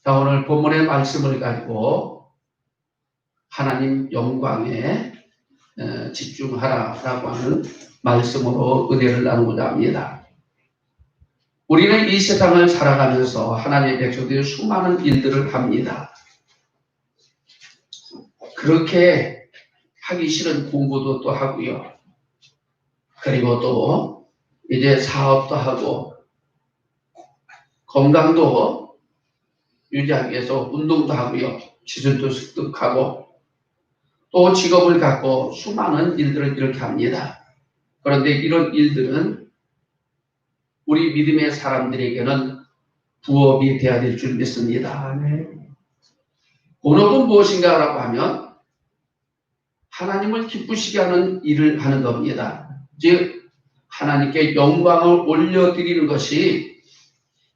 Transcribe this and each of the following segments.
자, 오늘 본문의 말씀을 가지고 하나님 영광에 집중하라라고 하는 말씀으로 은혜를 나누고자 합니다. 우리는 이 세상을 살아가면서 하나님의 백성들이 수많은 일들을 합니다. 그렇게 하기 싫은 공부도 또 하고요. 그리고 또 이제 사업도 하고 건강도 유지하기 위해서 운동도 하고요. 지술도 습득하고 또 직업을 갖고 수많은 일들을 이렇게 합니다. 그런데 이런 일들은 우리 믿음의 사람들에게는 부업이 되어야 될 줄 믿습니다. 본업은 무엇인가라고 하면 하나님을 기쁘시게 하는 일을 하는 겁니다. 즉 하나님께 영광을 올려드리는 것이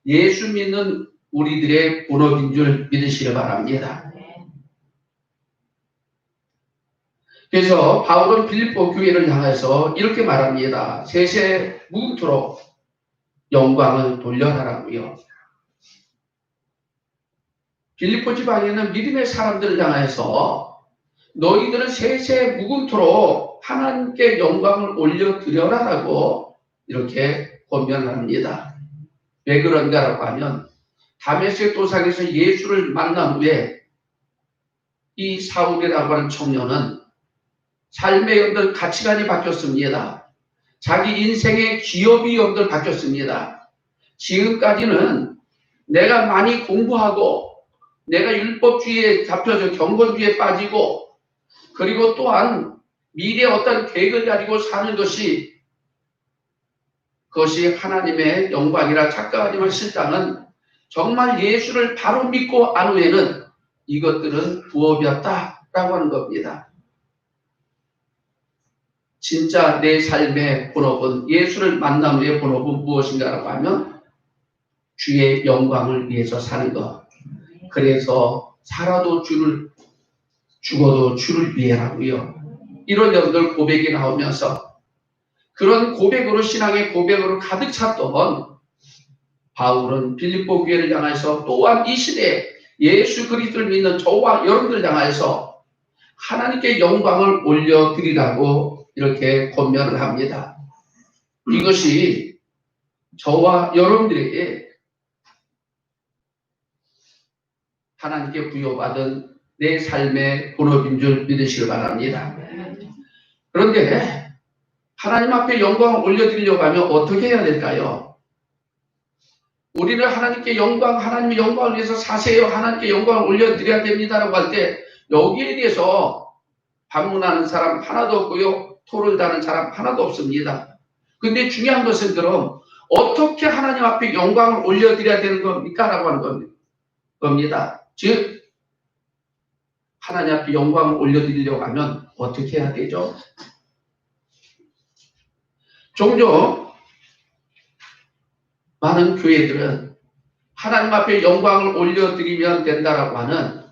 예수 믿는 우리들의 본업인 줄 믿으시기 바랍니다. 그래서 바울은 빌립보 교회를 향해서 이렇게 말합니다. 세세 무궁토록 영광을 돌려라라고요. 빌립보 지방에는 믿음의 사람들을 향해서 너희들은 세세 무궁토록 하나님께 영광을 올려드려라라고 이렇게 권면합니다. 왜 그런가라고 하면 다메섹 도상에서 예수를 만난 후에 이 사울이라고 하는 청년은 삶의 연들 가치관이 바뀌었습니다. 자기 인생의 기업이 연들 바뀌었습니다. 지금까지는 내가 많이 공부하고 내가 율법주의에 잡혀서 경건주의에 빠지고 그리고 또한 미래의 어떤 계획을 가지고 사는 것이 그것이 하나님의 영광이라 착각하지만 실상은 정말 예수를 바로 믿고 안 후에는 이것들은 부업이었다라고 하는 겁니다. 진짜 내 삶의 본업은 예수를 만난 후의 본업은 무엇인가라고 하면 주의 영광을 위해서 사는 것. 그래서 살아도 주를 죽어도 주를 위해라고요. 이런 여러분들 고백이 나오면서 그런 고백으로 신앙의 고백으로 가득 찼던 바울은 빌립보 교회를 향해서 또한 이 시대에 예수 그리스도를 믿는 저와 여러분들 향해서 하나님께 영광을 올려드리라고 이렇게 권면을 합니다. 이것이 저와 여러분들에게 하나님께 부여받은 내 삶의 본업인 줄 믿으시기 바랍니다. 그런데 하나님 앞에 영광을 올려드리려고 하면 어떻게 해야 될까요? 우리는 하나님께 하나님의 영광을 위해서 사세요. 하나님께 영광을 올려드려야 됩니다라고 할 때 여기에 대해서 반문하는 사람 하나도 없고요. 토를 다는 사람 하나도 없습니다. 근데 중요한 것은 그럼 어떻게 하나님 앞에 영광을 올려드려야 되는 겁니까? 라고 하는 겁니다. 즉 하나님 앞에 영광을 올려드리려고 하면 어떻게 해야 되죠? 종종 많은 교회들은 하나님 앞에 영광을 올려드리면 된다라고 하는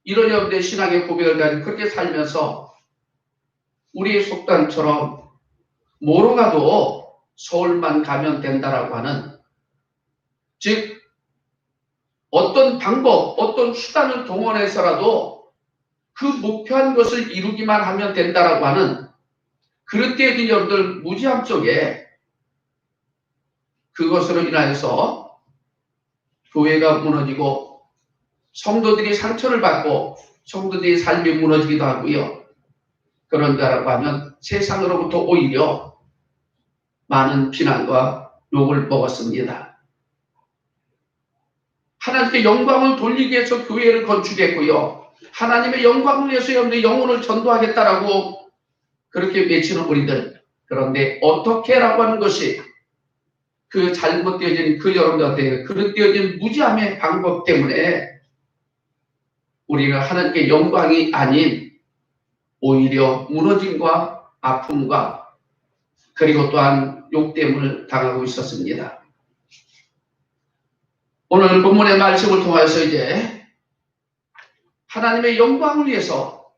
이런 여러분들의 신앙의 고백을 가지고 그렇게 살면서 우리의 속담처럼 뭐로 가도 서울만 가면 된다라고 하는 즉 어떤 방법, 어떤 수단을 동원해서라도 그 목표한 것을 이루기만 하면 된다라고 하는 그릇되어진 여러분들 무지함 속에 그것으로 인하여서 교회가 무너지고 성도들이 상처를 받고 성도들의 삶이 무너지기도 하고요. 그런가라고 하면 세상으로부터 오히려 많은 비난과 욕을 먹었습니다. 하나님께 영광을 돌리기 위해서 교회를 건축했고요. 하나님의 영광을 위해서 여러분의 영혼을 전도하겠다라고 그렇게 외치는 우리들. 그런데 어떻게라고 하는 것이 그 잘못되어진 그 여러분들한테 그릇되어진 무지함의 방법 때문에 우리는 하나님께 영광이 아닌 오히려 무너짐과 아픔과 그리고 또한 욕됨을 당하고 있었습니다. 오늘 본문의 말씀을 통해서 이제 하나님의 영광을 위해서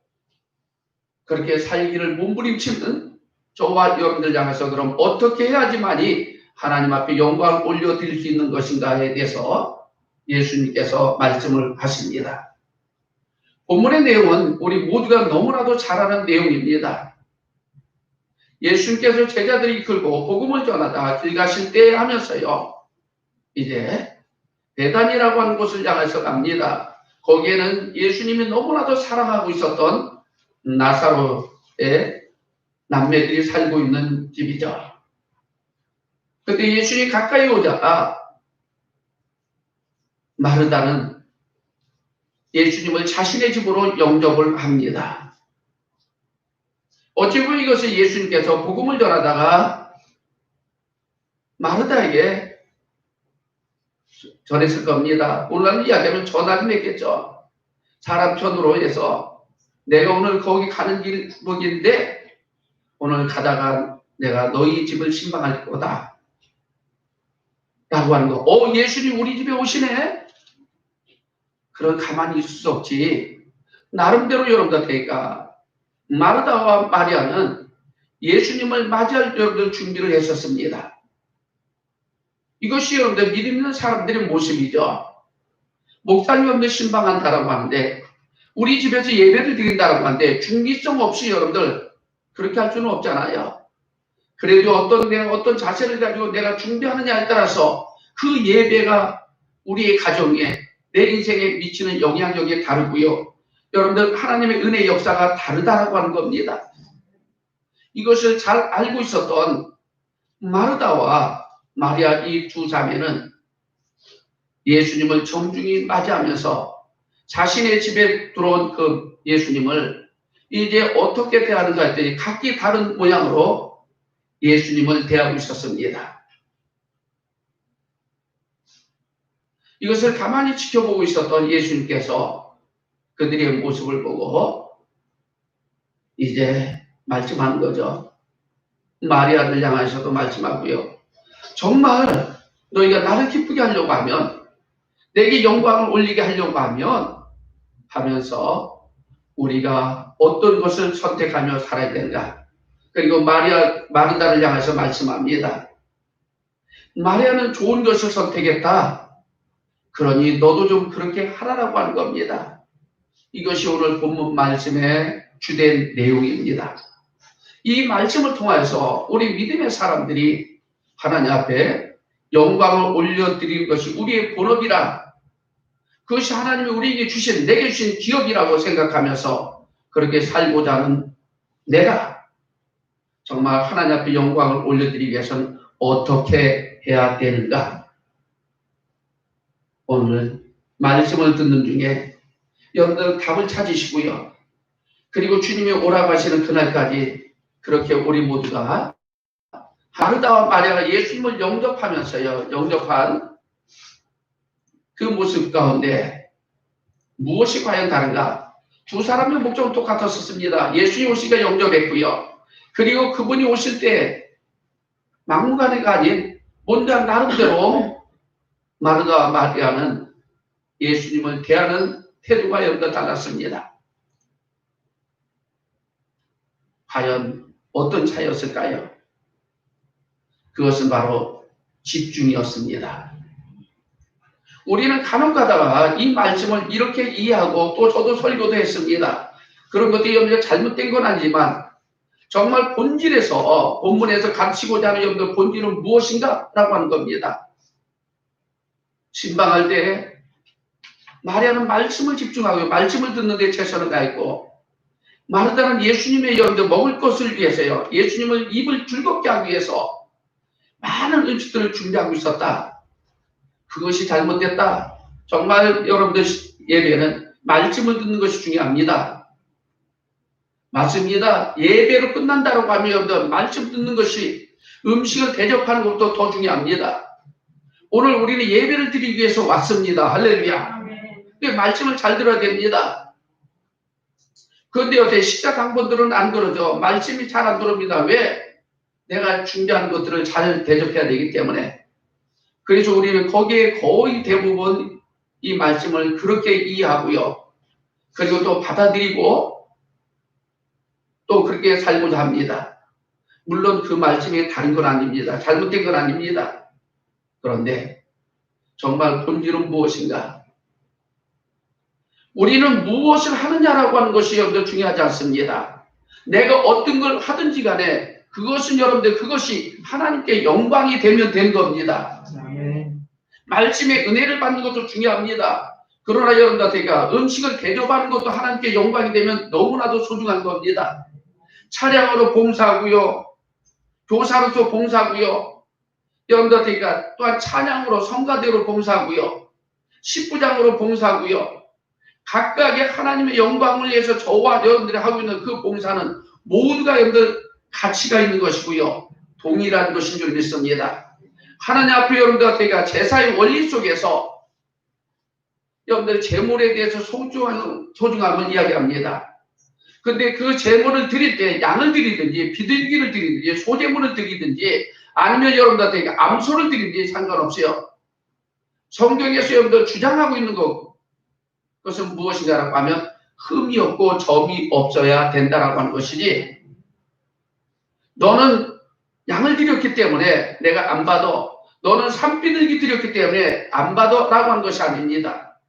그렇게 살기를 몸부림치는 저와 여러분들 향해서 그럼 어떻게 해야지만이 하나님 앞에 영광을 올려드릴 수 있는 것인가에 대해서 예수님께서 말씀을 하십니다. 본문의 내용은 우리 모두가 너무나도 잘 아는 내용입니다. 예수님께서 제자들이 이끌고 복음을 전하다 길 가실 때 하면서요. 이제 베단이라고 하는 곳을 향해서 갑니다. 거기에는 예수님이 너무나도 사랑하고 있었던 나사로의 남매들이 살고 있는 집이죠. 그때 예수님이 가까이 오자 마르다는 예수님을 자신의 집으로 영접을 합니다. 어찌 보면 이것을 예수님께서 복음을 전하다가 마르다에게 전했을 겁니다. 오늘날 이야기하면 전화를 냈겠죠. 사람 편으로 해서 내가 오늘 거기 가는 길인데 오늘 가다가 내가 너희 집을 신방할 거다. 라고 하는 거. 예수님 우리 집에 오시네? 그런 가만히 있을 수 없지. 나름대로 여러분들 테니까 마르다와 마리아는 예수님을 맞이할 여러분들 준비를 했었습니다. 이것이 여러분들 믿음 있는 사람들의 모습이죠. 목사님 여러분들 신방한다라고 하는데 우리 집에서 예배를 드린다라고 하는데 중기성 없이 여러분들 그렇게 할 수는 없잖아요. 그래도 어떤 자세를 가지고 내가 준비하느냐에 따라서 그 예배가 우리의 가정에 내 인생에 미치는 영향력이 다르고요. 여러분들 하나님의 은혜의 역사가 다르다라고 하는 겁니다. 이것을 잘 알고 있었던 마르다와 마리아 이 두 자매는 예수님을 정중히 맞이하면서 자신의 집에 들어온 그 예수님을 이제 어떻게 대하는가 했더니 각기 다른 모양으로 예수님을 대하고 있었습니다. 이것을 가만히 지켜보고 있었던 예수님께서 그들의 모습을 보고 이제 말씀하는 거죠. 마리아를 향하셔도 말씀하고요. 정말 너희가 나를 기쁘게 하려고 하면 내게 영광을 올리게 하려고 하면서 우리가 어떤 것을 선택하며 살아야 되는가. 그리고 마르다를 향해서 말씀합니다. 마리아는 좋은 것을 선택했다. 그러니 너도 좀 그렇게 하라라고 하는 겁니다. 이것이 오늘 본문 말씀의 주된 내용입니다. 이 말씀을 통해서 우리 믿음의 사람들이 하나님 앞에 영광을 올려드리는 것이 우리의 본업이라, 그것이 하나님이 우리에게 주신, 내게 주신 기업이라고 생각하면서 그렇게 살고자 하는 내가 정말 하나님 앞에 영광을 올려드리기 위해서는 어떻게 해야 되는가? 오늘 말씀을 듣는 중에 여러분들 답을 찾으시고요. 그리고 주님이 오라고 하시는 그날까지 그렇게 우리 모두가 마르다와 마리아가 예수님을 영접한 그 모습 가운데 무엇이 과연 다른가? 두 사람의 목적은 똑같았었습니다. 예수님 오시니까 영접했고요. 그리고 그분이 오실 때 막무가내가 아닌 뭔가 나름대로 마르다와 마리아는 예수님을 대하는 태도가 여기가 달랐습니다. 과연 어떤 차이였을까요? 그것은 바로 집중이었습니다. 우리는 간혹 가다가 이 말씀을 이렇게 이해하고 또 저도 설교도 했습니다. 그런 것들이 여러분들 잘못된 건 아니지만 정말 본질에서 본문에서 가르치고자 하는 여러분들 본질은 무엇인가? 라고 하는 겁니다. 신방할 때 마리아는 말씀을 집중하고 말씀을 듣는 데 최선을 다했고 마르다는 예수님의 여러분들 먹을 것을 위해서요. 예수님을 입을 즐겁게 하기 위해서 많은 음식들을 준비하고 있었다. 그것이 잘못됐다. 정말 여러분들 예배는 말씀을 듣는 것이 중요합니다. 맞습니다. 예배로 끝난다고 하면 여러분들 말씀 듣는 것이 음식을 대접하는 것도 더 중요합니다. 오늘 우리는 예배를 드리기 위해서 왔습니다. 할렐루야. 말씀을 잘 들어야 됩니다. 그런데 요새 식사 당번들은 안 그러죠. 말씀이 잘 안 들어옵니다. 왜? 내가 준비한 것들을 잘 대접해야 되기 때문에. 그래서 우리는 거기에 거의 대부분 이 말씀을 그렇게 이해하고요. 그리고 또 받아들이고 또 그렇게 살고자 합니다. 물론 그 말씀이 다른 건 아닙니다. 잘못된 건 아닙니다. 그런데 정말 본질은 무엇인가? 우리는 무엇을 하느냐라고 하는 것이 여러분들 중요하지 않습니다. 내가 어떤 걸 하든지 간에 그것은 여러분들 그것이 하나님께 영광이 되면 된 겁니다. 말씀의 은혜를 받는 것도 중요합니다. 그러나 여러분들과 음식을 대접하는 것도 하나님께 영광이 되면 너무나도 소중한 겁니다. 차량으로 봉사하고요. 교사로서 봉사하고요. 여러분들과 또한 찬양으로 성가대로 봉사하고요. 십부장으로 봉사하고요. 각각의 하나님의 영광을 위해서 저와 여러분들이 하고 있는 그 봉사는 모두가 여러분들 가치가 있는 것이고요. 동일한 것인 줄 믿습니다. 하나님 앞에 여러분들과 제사의 원리 속에서 여러분들 제물에 대해서 소중함을 이야기합니다. 근데 그 제물을 드릴 때 양을 드리든지 비둘기를 드리든지 소제물을 드리든지 아니면 여러분들한테 암소를 드리든지 상관없어요. 성경에서 여러분들 주장하고 있는 그것은 무엇인가라고 하면 흠이 없고 점이 없어야 된다라고 하는 것이지, 너는 양을 드렸기 때문에 내가 안 받아, 너는 산비둘기 드렸기 때문에 안 받아 라고 하는 것이 아닙니다.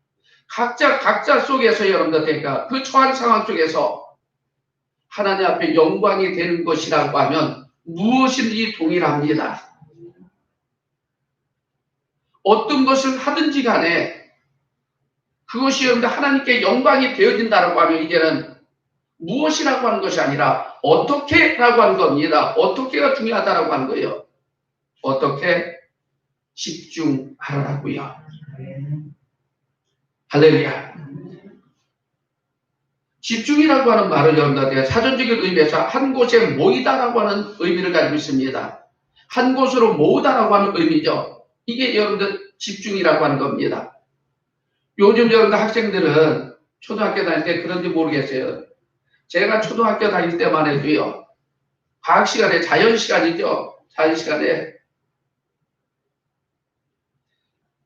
각자 속에서 여러분들 그 처한 상황 속에서 하나님 앞에 영광이 되는 것이라고 하면 무엇이든지 동일합니다. 어떤 것을 하든지 간에 그것이 여러분들 하나님께 영광이 되어진다라고 하면 이제는 무엇이라고 하는 것이 아니라 어떻게라고 하는 겁니다. 어떻게가 중요하다라고 하는 거예요. 어떻게 집중하라고요. 할렐루야. 집중이라고 하는 말을 여러분들한테 사전적인 의미에서 한 곳에 모이다라고 하는 의미를 가지고 있습니다. 한 곳으로 모으다라고 하는 의미죠. 이게 여러분들 집중이라고 하는 겁니다. 요즘 여러분들 학생들은 초등학교 다닐 때 그런지 모르겠어요. 제가 초등학교 다닐 때만 해도요. 과학 시간에 자연 시간이죠. 자연 시간에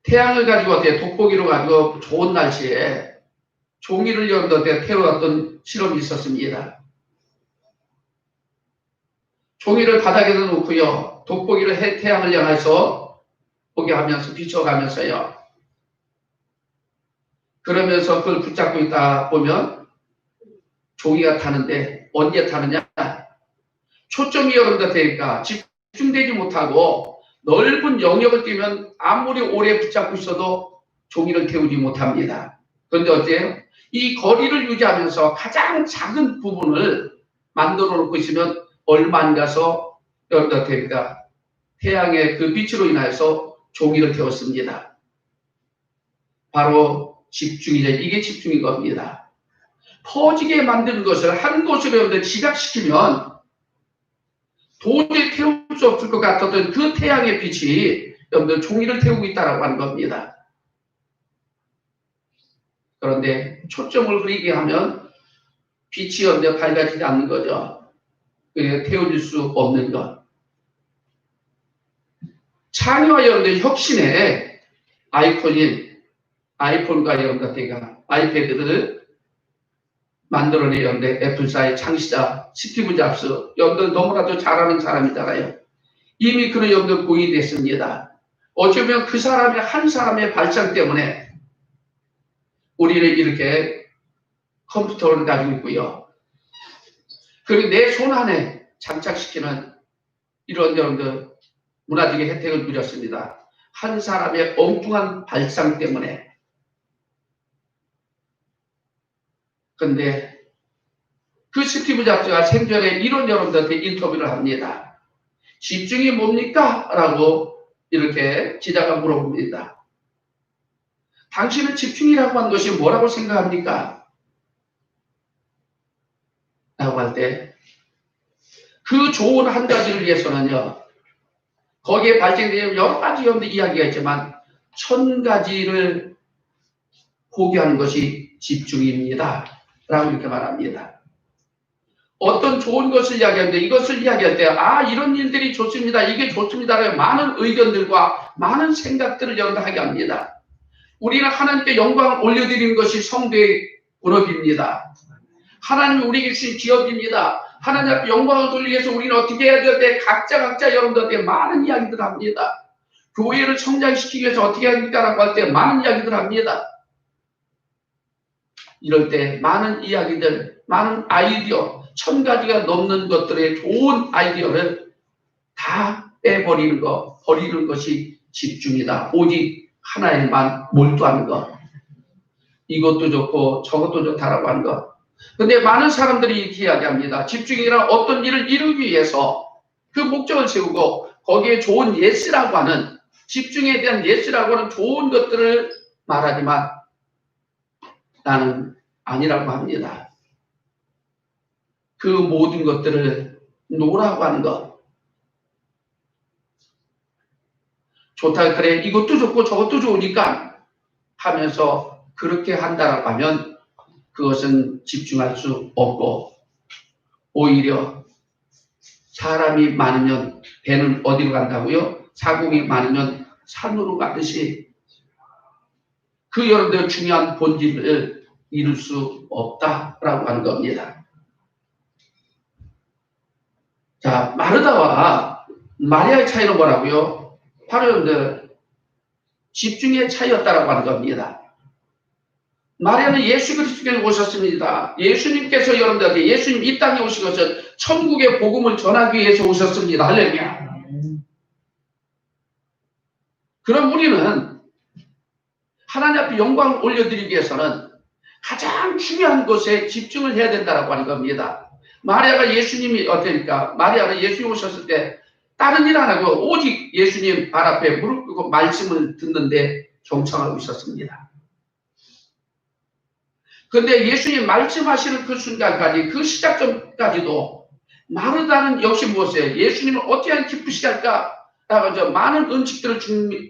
태양을 가지고 어떻게 돋보기로 가지고 좋은 날씨에 종이를 여러분들한테 태워왔던 실험이 있었습니다. 종이를 바닥에다 놓고요. 돋보기를 태양을 향해서 보게 하면서 비춰가면서요. 그러면서 그걸 붙잡고 있다 보면 종이가 타는데 언제 타느냐? 초점이 여러분들 되니까 집중되지 못하고 넓은 영역을 뛰면 아무리 오래 붙잡고 있어도 종이를 태우지 못합니다. 그런데 어때요? 이 거리를 유지하면서 가장 작은 부분을 만들어 놓고 있으면 얼마 안 가서 여러분들 되니까 태양의 그 빛으로 인해서 종이를 태웠습니다. 바로 집중이죠. 이게 집중인 겁니다. 퍼지게 만드는 것을 한 곳으로 여러분들 지각시키면 도저히 태울 수 없을 것 같았던 그 태양의 빛이 여러분들 종이를 태우고 있다고 하는 겁니다. 그런데 초점을 흐리게 하면 빛이 여러분들 밝아지지 않는 거죠. 그래서 태워질 수 없는 것. 창의와 여러분들 혁신의 아이콘인 아이폰과 여러분들 아이패드를 만들어낸 여러분들 애플사의 창시자 스티브 잡스, 여러분들 너무나도 잘 아는 사람이잖아요. 이미 그런 여러분들 고인이 됐습니다. 어쩌면 그 사람의 한 사람의 발상 때문에 우리는 이렇게 컴퓨터를 가지고 있고요. 그리고 내 손 안에 장착시키는 이런 여러분들 문화적인 혜택을 누렸습니다. 한 사람의 엉뚱한 발상 때문에. 근데 그 스티브 잡스가 생전에 이런 여러분들한테 인터뷰를 합니다. 집중이 뭡니까? 라고 이렇게 기자가 물어봅니다. 당신은 집중이라고 하는 것이 뭐라고 생각합니까? 라고 할 때 그 좋은 한 가지를 위해서는요. 거기에 발생되는 여러 가지 여러분들 이야기가 있지만 1000가지를 포기하는 것이 집중입니다. 라고 이렇게 말합니다. 어떤 좋은 것을 이야기하는데 이것을 이야기할 때 이런 일들이 좋습니다. 이게 좋습니다. 많은 의견들과 많은 생각들을 여러분들 하게 합니다. 우리는 하나님께 영광을 올려드리는 것이 성도의 본업입니다. 하나님이 우리에게 주신 기업입니다. 하나님 앞에 영광을 돌리기 위해서 우리는 어떻게 해야 될 때 각자 여러분들한테 많은 이야기들을 합니다. 교회를 성장시키기 위해서 어떻게 합니까라고 할 때 많은 이야기들 합니다. 이럴 때 많은 이야기들, 많은 아이디어, 1000가지가 넘는 것들의 좋은 아이디어를 다 빼버리는 것, 버리는 것이 집중이다. 오직 하나에만 몰두하는 것. 이것도 좋고 저것도 좋다라고 하는 것. 근데 많은 사람들이 이렇게 이야기합니다. 집중이란 어떤 일을 이루기 위해서 그 목적을 세우고 거기에 좋은 예스라고 하는, 집중에 대한 예스라고 하는 좋은 것들을 말하지만 나는 아니라고 합니다. 그 모든 것들을 노라고 하는 것. 좋다, 그래, 이것도 좋고 저것도 좋으니까 하면서 그렇게 한다라고 하면 그것은 집중할 수 없고, 오히려 사람이 많으면 배는 어디로 간다고요? 사공이 많으면 산으로 가듯이 그 여러분들 중요한 본질을 이룰 수 없다라고 하는 겁니다. 자, 마르다와 마리아의 차이는 뭐라고요? 바로 여러분들 집중의 차이였다라고 하는 겁니다. 마리아는 예수 그리스도께서 오셨습니다. 예수님께서 여러분들에게, 예수님 이 땅에 오신 것은 천국의 복음을 전하기 위해서 오셨습니다. 할렐루야. 그럼 우리는 하나님 앞에 영광을 올려드리기 위해서는 가장 중요한 것에 집중을 해야 된다고 하는 겁니다. 마리아가 예수님이 어떻습니까? 마리아는 예수님 오셨을 때 다른 일 안 하고 오직 예수님 발 앞에 무릎 꿇고 말씀을 듣는데 경청하고 있었습니다. 그런데 예수님 말씀하시는 그 순간까지, 그 시작점까지도 마르다는 역시 무엇이에요? 예수님을 어떻게 하면 기쁘시게 할까? 라고 많은 음식들을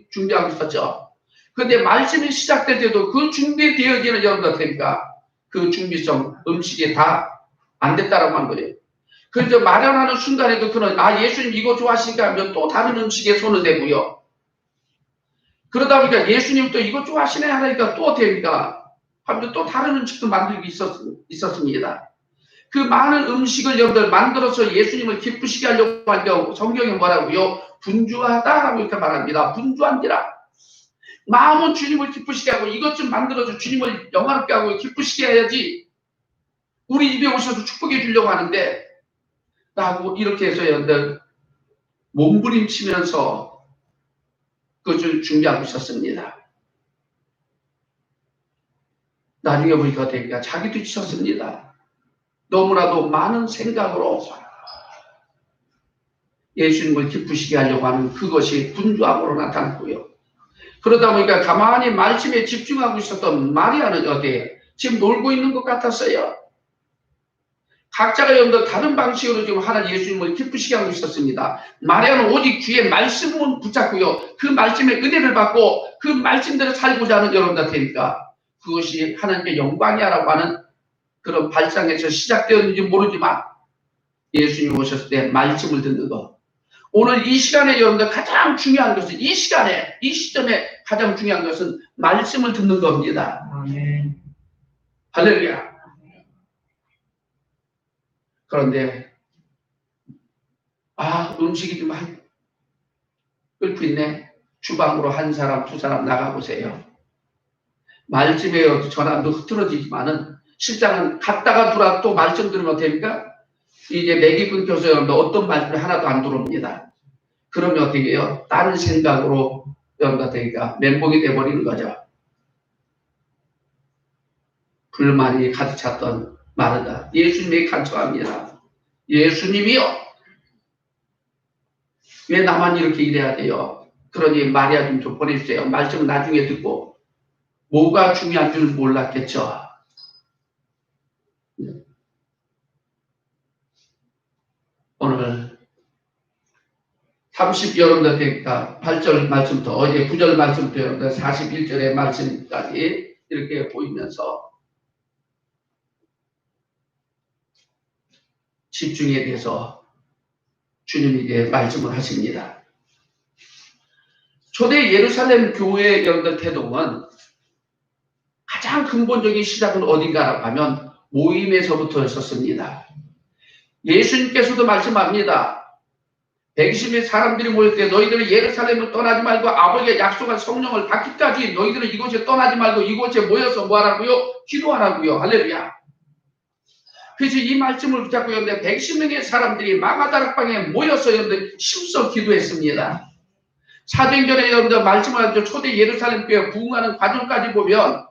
준비하고 있었죠. 그런데 말씀이 시작될 때도 그 준비되어지는 여러분들 어떻습니까? 그 준비성, 음식이 다 안 됐다라고 하는 거예요. 그래서 마련하는 순간에도 그는, 예수님 이거 좋아하시니까 하면 또 다른 음식에 손을 대고요. 그러다 보니까 예수님 또 이거 좋아하시네 하니까 또 됩니까? 하면 또 다른 음식도 만들고 있었습니다. 그 많은 음식을 여러분들 만들어서 예수님을 기쁘시게 하려고 하니까 성경에 뭐라고요? 분주하다라고 이렇게 말합니다. 분주한지라. 마음은 주님을 기쁘시게 하고 이것 좀 만들어서 주님을 영화롭게 하고 기쁘시게 해야지 우리 집에 오셔서 축복해 주려고 하는데 라고 이렇게 해서 여러분들 몸부림치면서 그것을 준비하고 있었습니다. 나중에 보니까 어떻게 자기도 지쳤습니다. 너무나도 많은 생각으로 예수님을 기쁘시게 하려고 하는 그것이 분주함으로 나타났고요. 그러다 보니까 가만히 말씀에 집중하고 있었던 마리아는 어때요? 지금 놀고 있는 것 같았어요. 각자가 여러분들 다른 방식으로 지금 하나님 예수님을 기쁘시게 하고 있었습니다. 마리아는 오직 귀에 말씀을 붙잡고요. 그 말씀의 은혜를 받고 그 말씀대로 살고자 하는 여러분들 테니까 그것이 하나님의 영광이라고 하는 그런 발상에서 시작되었는지 모르지만 예수님 오셨을 때 말씀을 듣는 것. 오늘 이 시간에 여러분들 가장 중요한 것은, 이 시간에, 이 시점에 가장 중요한 것은 말씀을 듣는 겁니다. 아멘. 할렐루야. 그런데 음식이 좀 끓고 있네. 주방으로 한 사람, 두 사람 나가보세요. 말씀에 전환도 흐트러지지만은 실장은 갔다가 돌아 또 말씀 들으면 됩니까? 이제 맥이 끊겨서 여러분들 어떤 말씀이 하나도 안 들어옵니다. 그러면 어떻게 해요? 다른 생각으로 여러분들 되니까 멘붕이 돼버리는 거죠. 불만이 가득 찼던 마르다. 예수님에게 간청합니다. 예수님이요. 왜 나만 이렇게 일해야 돼요? 그러니 마리아 좀 보내주세요. 말씀은 나중에 듣고. 뭐가 중요한 줄 몰랐겠죠. 오늘 30 여러분들 되니까 8절 말씀부터 어제 9절 말씀부터 여러분들 41절의 말씀까지 이렇게 보이면서 집중에 대해서 주님에게 말씀을 하십니다. 초대 예루살렘 교회의 여러분들 태동은 가장 근본적인 시작은 어딘가라고 하면 모임에서부터였었습니다. 예수님께서도 말씀합니다. 120명의 사람들이 모였을 때 너희들은 예루살렘을 떠나지 말고 아버지의 약속한 성령을 받기까지 너희들은 이곳에 떠나지 말고 이곳에 모여서 뭐하라고요? 기도하라고요. 할렐루야. 그래서 이 말씀을 붙잡고 있는데 110명의 사람들이 마가다락방에 모여서 여러분들 힘써 기도했습니다. 사도행전에 여러분들 말씀을 하죠. 초대 예루살렘 교회 부흥하는 과정까지 보면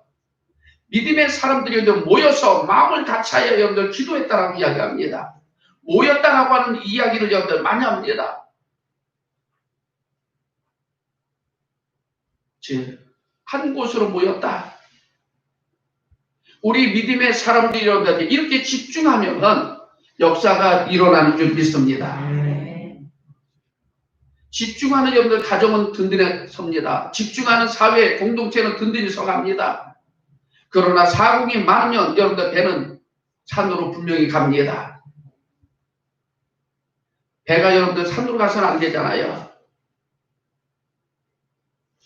믿음의 사람들이 모여서 마음을 같이하여 여러분들 기도했다라고 이야기합니다. 모였다라고 하는 이야기를 여러분들 많이 합니다. 즉, 한 곳으로 모였다. 우리 믿음의 사람들이 이렇게 집중하면 역사가 일어나는 줄 믿습니다. 집중하는 여러분들 가정은 든든히 섭니다. 집중하는 사회, 공동체는 든든히 서갑니다. 그러나 사공이 많으면 여러분들 배는 산으로 분명히 갑니다. 배가 여러분들 산으로 가서는 안 되잖아요.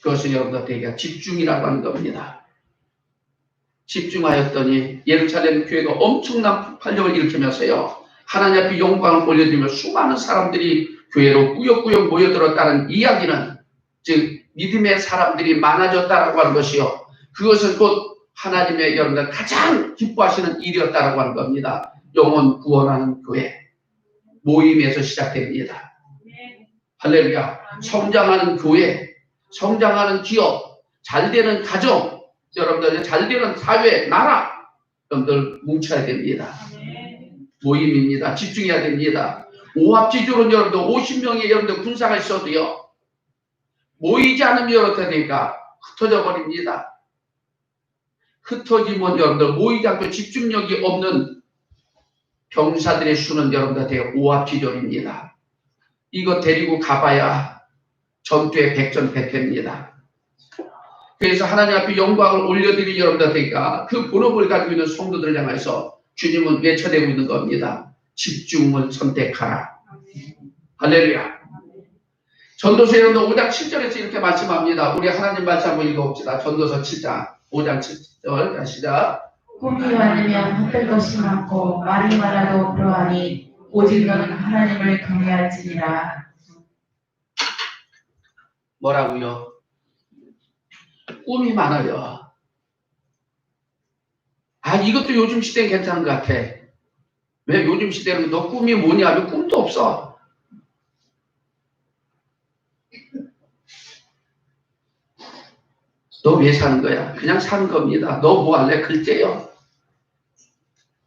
그것은 여러분들 되게 집중이라고 하는 겁니다. 집중하였더니 예루살렘 교회가 엄청난 폭발력을 일으키면서요. 하나님 앞에 영광을 올려드리며 수많은 사람들이 교회로 꾸역꾸역 모여들었다는 이야기는 즉 믿음의 사람들이 많아졌다라고 하는 것이요. 그것은 곧 하나님의 여러분들 가장 기뻐하시는 일이었다라고 하는 겁니다. 영혼 구원하는 교회. 모임에서 시작됩니다. 할렐루야. 성장하는 교회, 성장하는 기업, 잘되는 가정, 여러분들 잘되는 사회, 나라, 여러분들 뭉쳐야 됩니다. 모임입니다. 집중해야 됩니다. 오합지졸은 여러분들 50명의 여러분들 군사가 있어도요. 모이지 않으면 어떻게 되니까 흩어져 버립니다. 흩어지면 여러분들 모이지 않고 집중력이 없는 병사들의 수는 여러분들 되게 오합지졸입니다. 이거 데리고 가봐야 전투의 백전백패입니다. 그래서 하나님 앞에 영광을 올려드릴 여러분들 되니까 그 본업을 가지고 있는 성도들을 향해서 주님은 외쳐대고 있는 겁니다. 집중을 선택하라. 할렐루야. 전도서 여러분들 5장 7절에서 이렇게 말씀합니다. 우리 하나님 말씀 한번 읽어봅시다. 전도서 7장 5장 7절 시작. 꿈이 많으면 헛될 것이 많고 말이 많아도 그러하니 오직 너는 하나님을 경외할지니라. 뭐라고요? 꿈이 많아요. 아, 이것도 요즘 시대는 괜찮은 것 같아. 왜 요즘 시대는 너 꿈이 뭐냐 하면 꿈도 없어. 너 왜 사는 거야? 그냥 사는 겁니다. 너 뭐 할래? 글쎄요.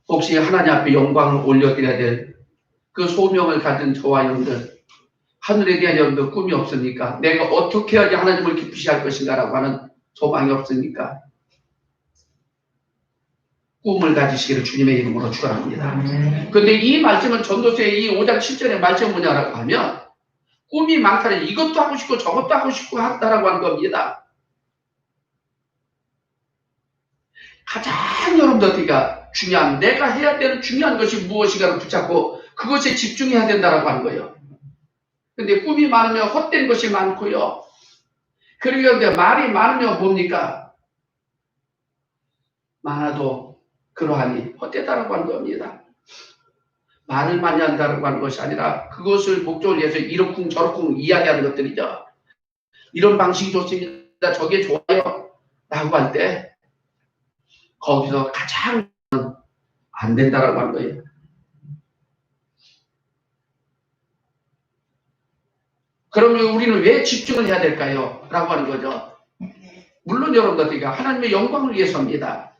혹시 하나님 앞에 영광을 올려드려야 될 그 소명을 가진 저와 여러분들, 하늘에 대한 여러분들 꿈이 없습니까? 내가 어떻게 해야지 하나님을 기쁘시 할 것인가라고 하는 소망이 없습니까? 꿈을 가지시기를 주님의 이름으로 축원합니다. 그런데 이 말씀은 전도서의 이 5장 7절의 말씀은 뭐냐라고 하면 꿈이 많다는 이것도 하고 싶고 저것도 하고 싶고 한다라고 하는 겁니다. 가장 여러분들과 중요한 내가 해야 되는 중요한 것이 무엇인가를 붙잡고 그것에 집중해야 된다라고 하는 거예요. 근데 꿈이 많으면 헛된 것이 많고요. 그리고 말이 많으면 뭡니까? 많아도 그러하니 헛되다라고 하는 겁니다. 말을 많이 한다라고 하는 것이 아니라 그것을 목적을 위해서 이러쿵 저러쿵 이야기하는 것들이죠. 이런 방식이 좋습니다. 저게 좋아요. 라고 할 때 거기서 가장 안 된다라고 하는 거예요. 그러면 우리는 왜 집중을 해야 될까요? 라고 하는 거죠. 물론 여러분들 하나님의 영광을 위해서입니다.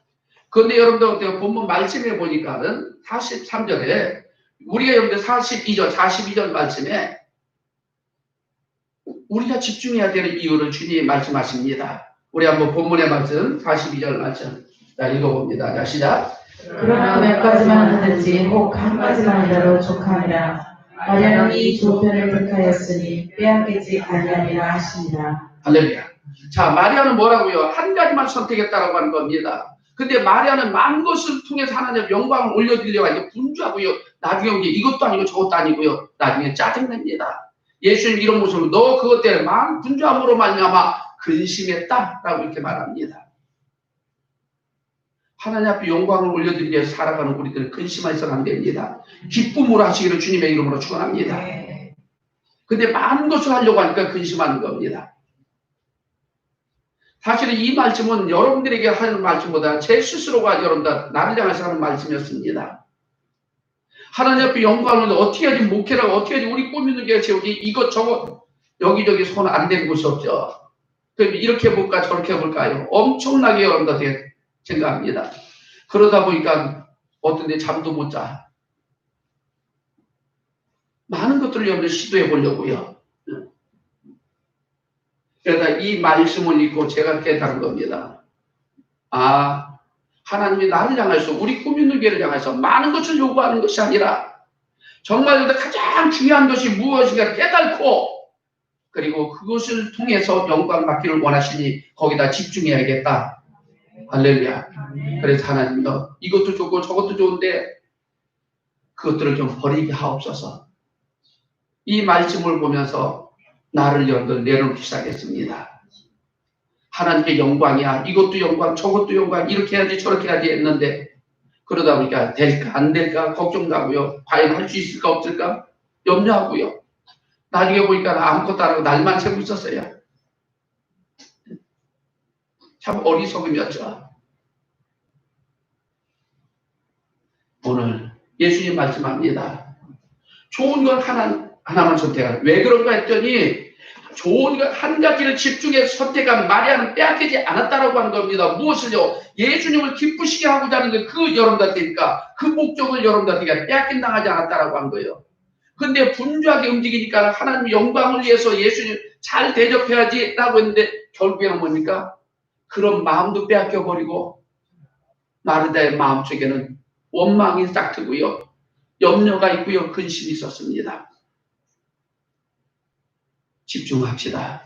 그런데 여러분들 본문 말씀에 보니까는 43절에 우리가 여러분들 42절 말씀에 우리가 집중해야 되는 이유를 주님이 말씀하십니다. 우리 한번 본문의 말씀 42절 말씀 자 읽어봅니다. 자 시작. 그러나 몇 가지만 하든지 혹 한 가지만 하더라도 족하니라. 마리아는 이 조편을 택하였으니 빼앗기지 아니하리라 하시니라. 할렐루야. 자 마리아는 뭐라고요? 한 가지만 선택했다라고 하는 겁니다. 근데 마리아는 많은 것을 통해서 하나님의 영광을 올려드리려고 하니까 분주하고요. 나중에 이제 이것도 아니고 저것도 아니고요. 나중에 짜증냅니다. 예수님 이런 모습으로 너 그것 때문에 많은 분주함으로 말미암아 근심했다라고 이렇게 말합니다. 하나님 앞에 영광을 올려드리기 위해서 살아가는 우리들 근심해서는 안 됩니다. 기쁨으로 하시기를 주님의 이름으로 축원합니다. 근데 많은 것을 하려고 하니까 근심하는 겁니다. 사실은 이 말씀은 여러분들에게 하는 말씀보다 제 스스로가 여러분들 나를 향해서 하는 말씀이었습니다. 하나님 앞에 영광을 어떻게 하지, 목회라고 어떻게 하지, 우리 꾸미는 게 세우지, 이것저것 여기저기 손 안 대는 곳이 없죠. 그럼 이렇게 해볼까 저렇게 해볼까요? 엄청나게 여러분들 생각합니다. 그러다 보니까 어떤 데 잠도 못 자. 많은 것들을 여러분들 시도해 보려고요. 그러다 이 말씀을 읽고 제가 깨달은 겁니다. 아, 하나님이 나를 향해서 우리 꾸미는 교회를 향해서 많은 것을 요구하는 것이 아니라 정말 가장 중요한 것이 무엇인가 깨닫고 그리고 그것을 통해서 영광 받기를 원하시니 거기다 집중해야겠다. 할렐루야. 그래서 하나님도 이것도 좋고 저것도 좋은데 그것들을 좀 버리게 하옵소서. 이 말씀을 보면서 나를 여러분 내려놓기 시작했습니다. 하나님께 영광이야. 이것도 영광, 저것도 영광, 이렇게 해야지 저렇게 해야지 했는데 그러다 보니까 될까 안 될까 걱정나고요. 과연 할 수 있을까 없을까 염려하고요. 나중에 보니까 아무것도 안 하고 날만 새고 있었어요. 참 어리석음이었죠. 오늘 예수님 말씀합니다. 좋은 건 하나만 선택하라. 왜 그런가 했더니 좋은 것 한 가지를 집중해서 선택한 마리아는 빼앗기지 않았다라고 하는 겁니다. 무엇을요? 예수님을 기쁘시게 하고자 하는 그 여러분들이니까 그 목적을 여러분들에게 빼앗긴 당하지 않았다라고 한 거예요. 근데 분주하게 움직이니까 하나님 영광을 위해서 예수님 잘 대접해야지 라고 했는데 결국에는 뭡니까? 그런 마음도 빼앗겨버리고 마르다의 마음속에는 원망이 싹 트고요. 염려가 있고요. 근심이 있었습니다. 집중합시다.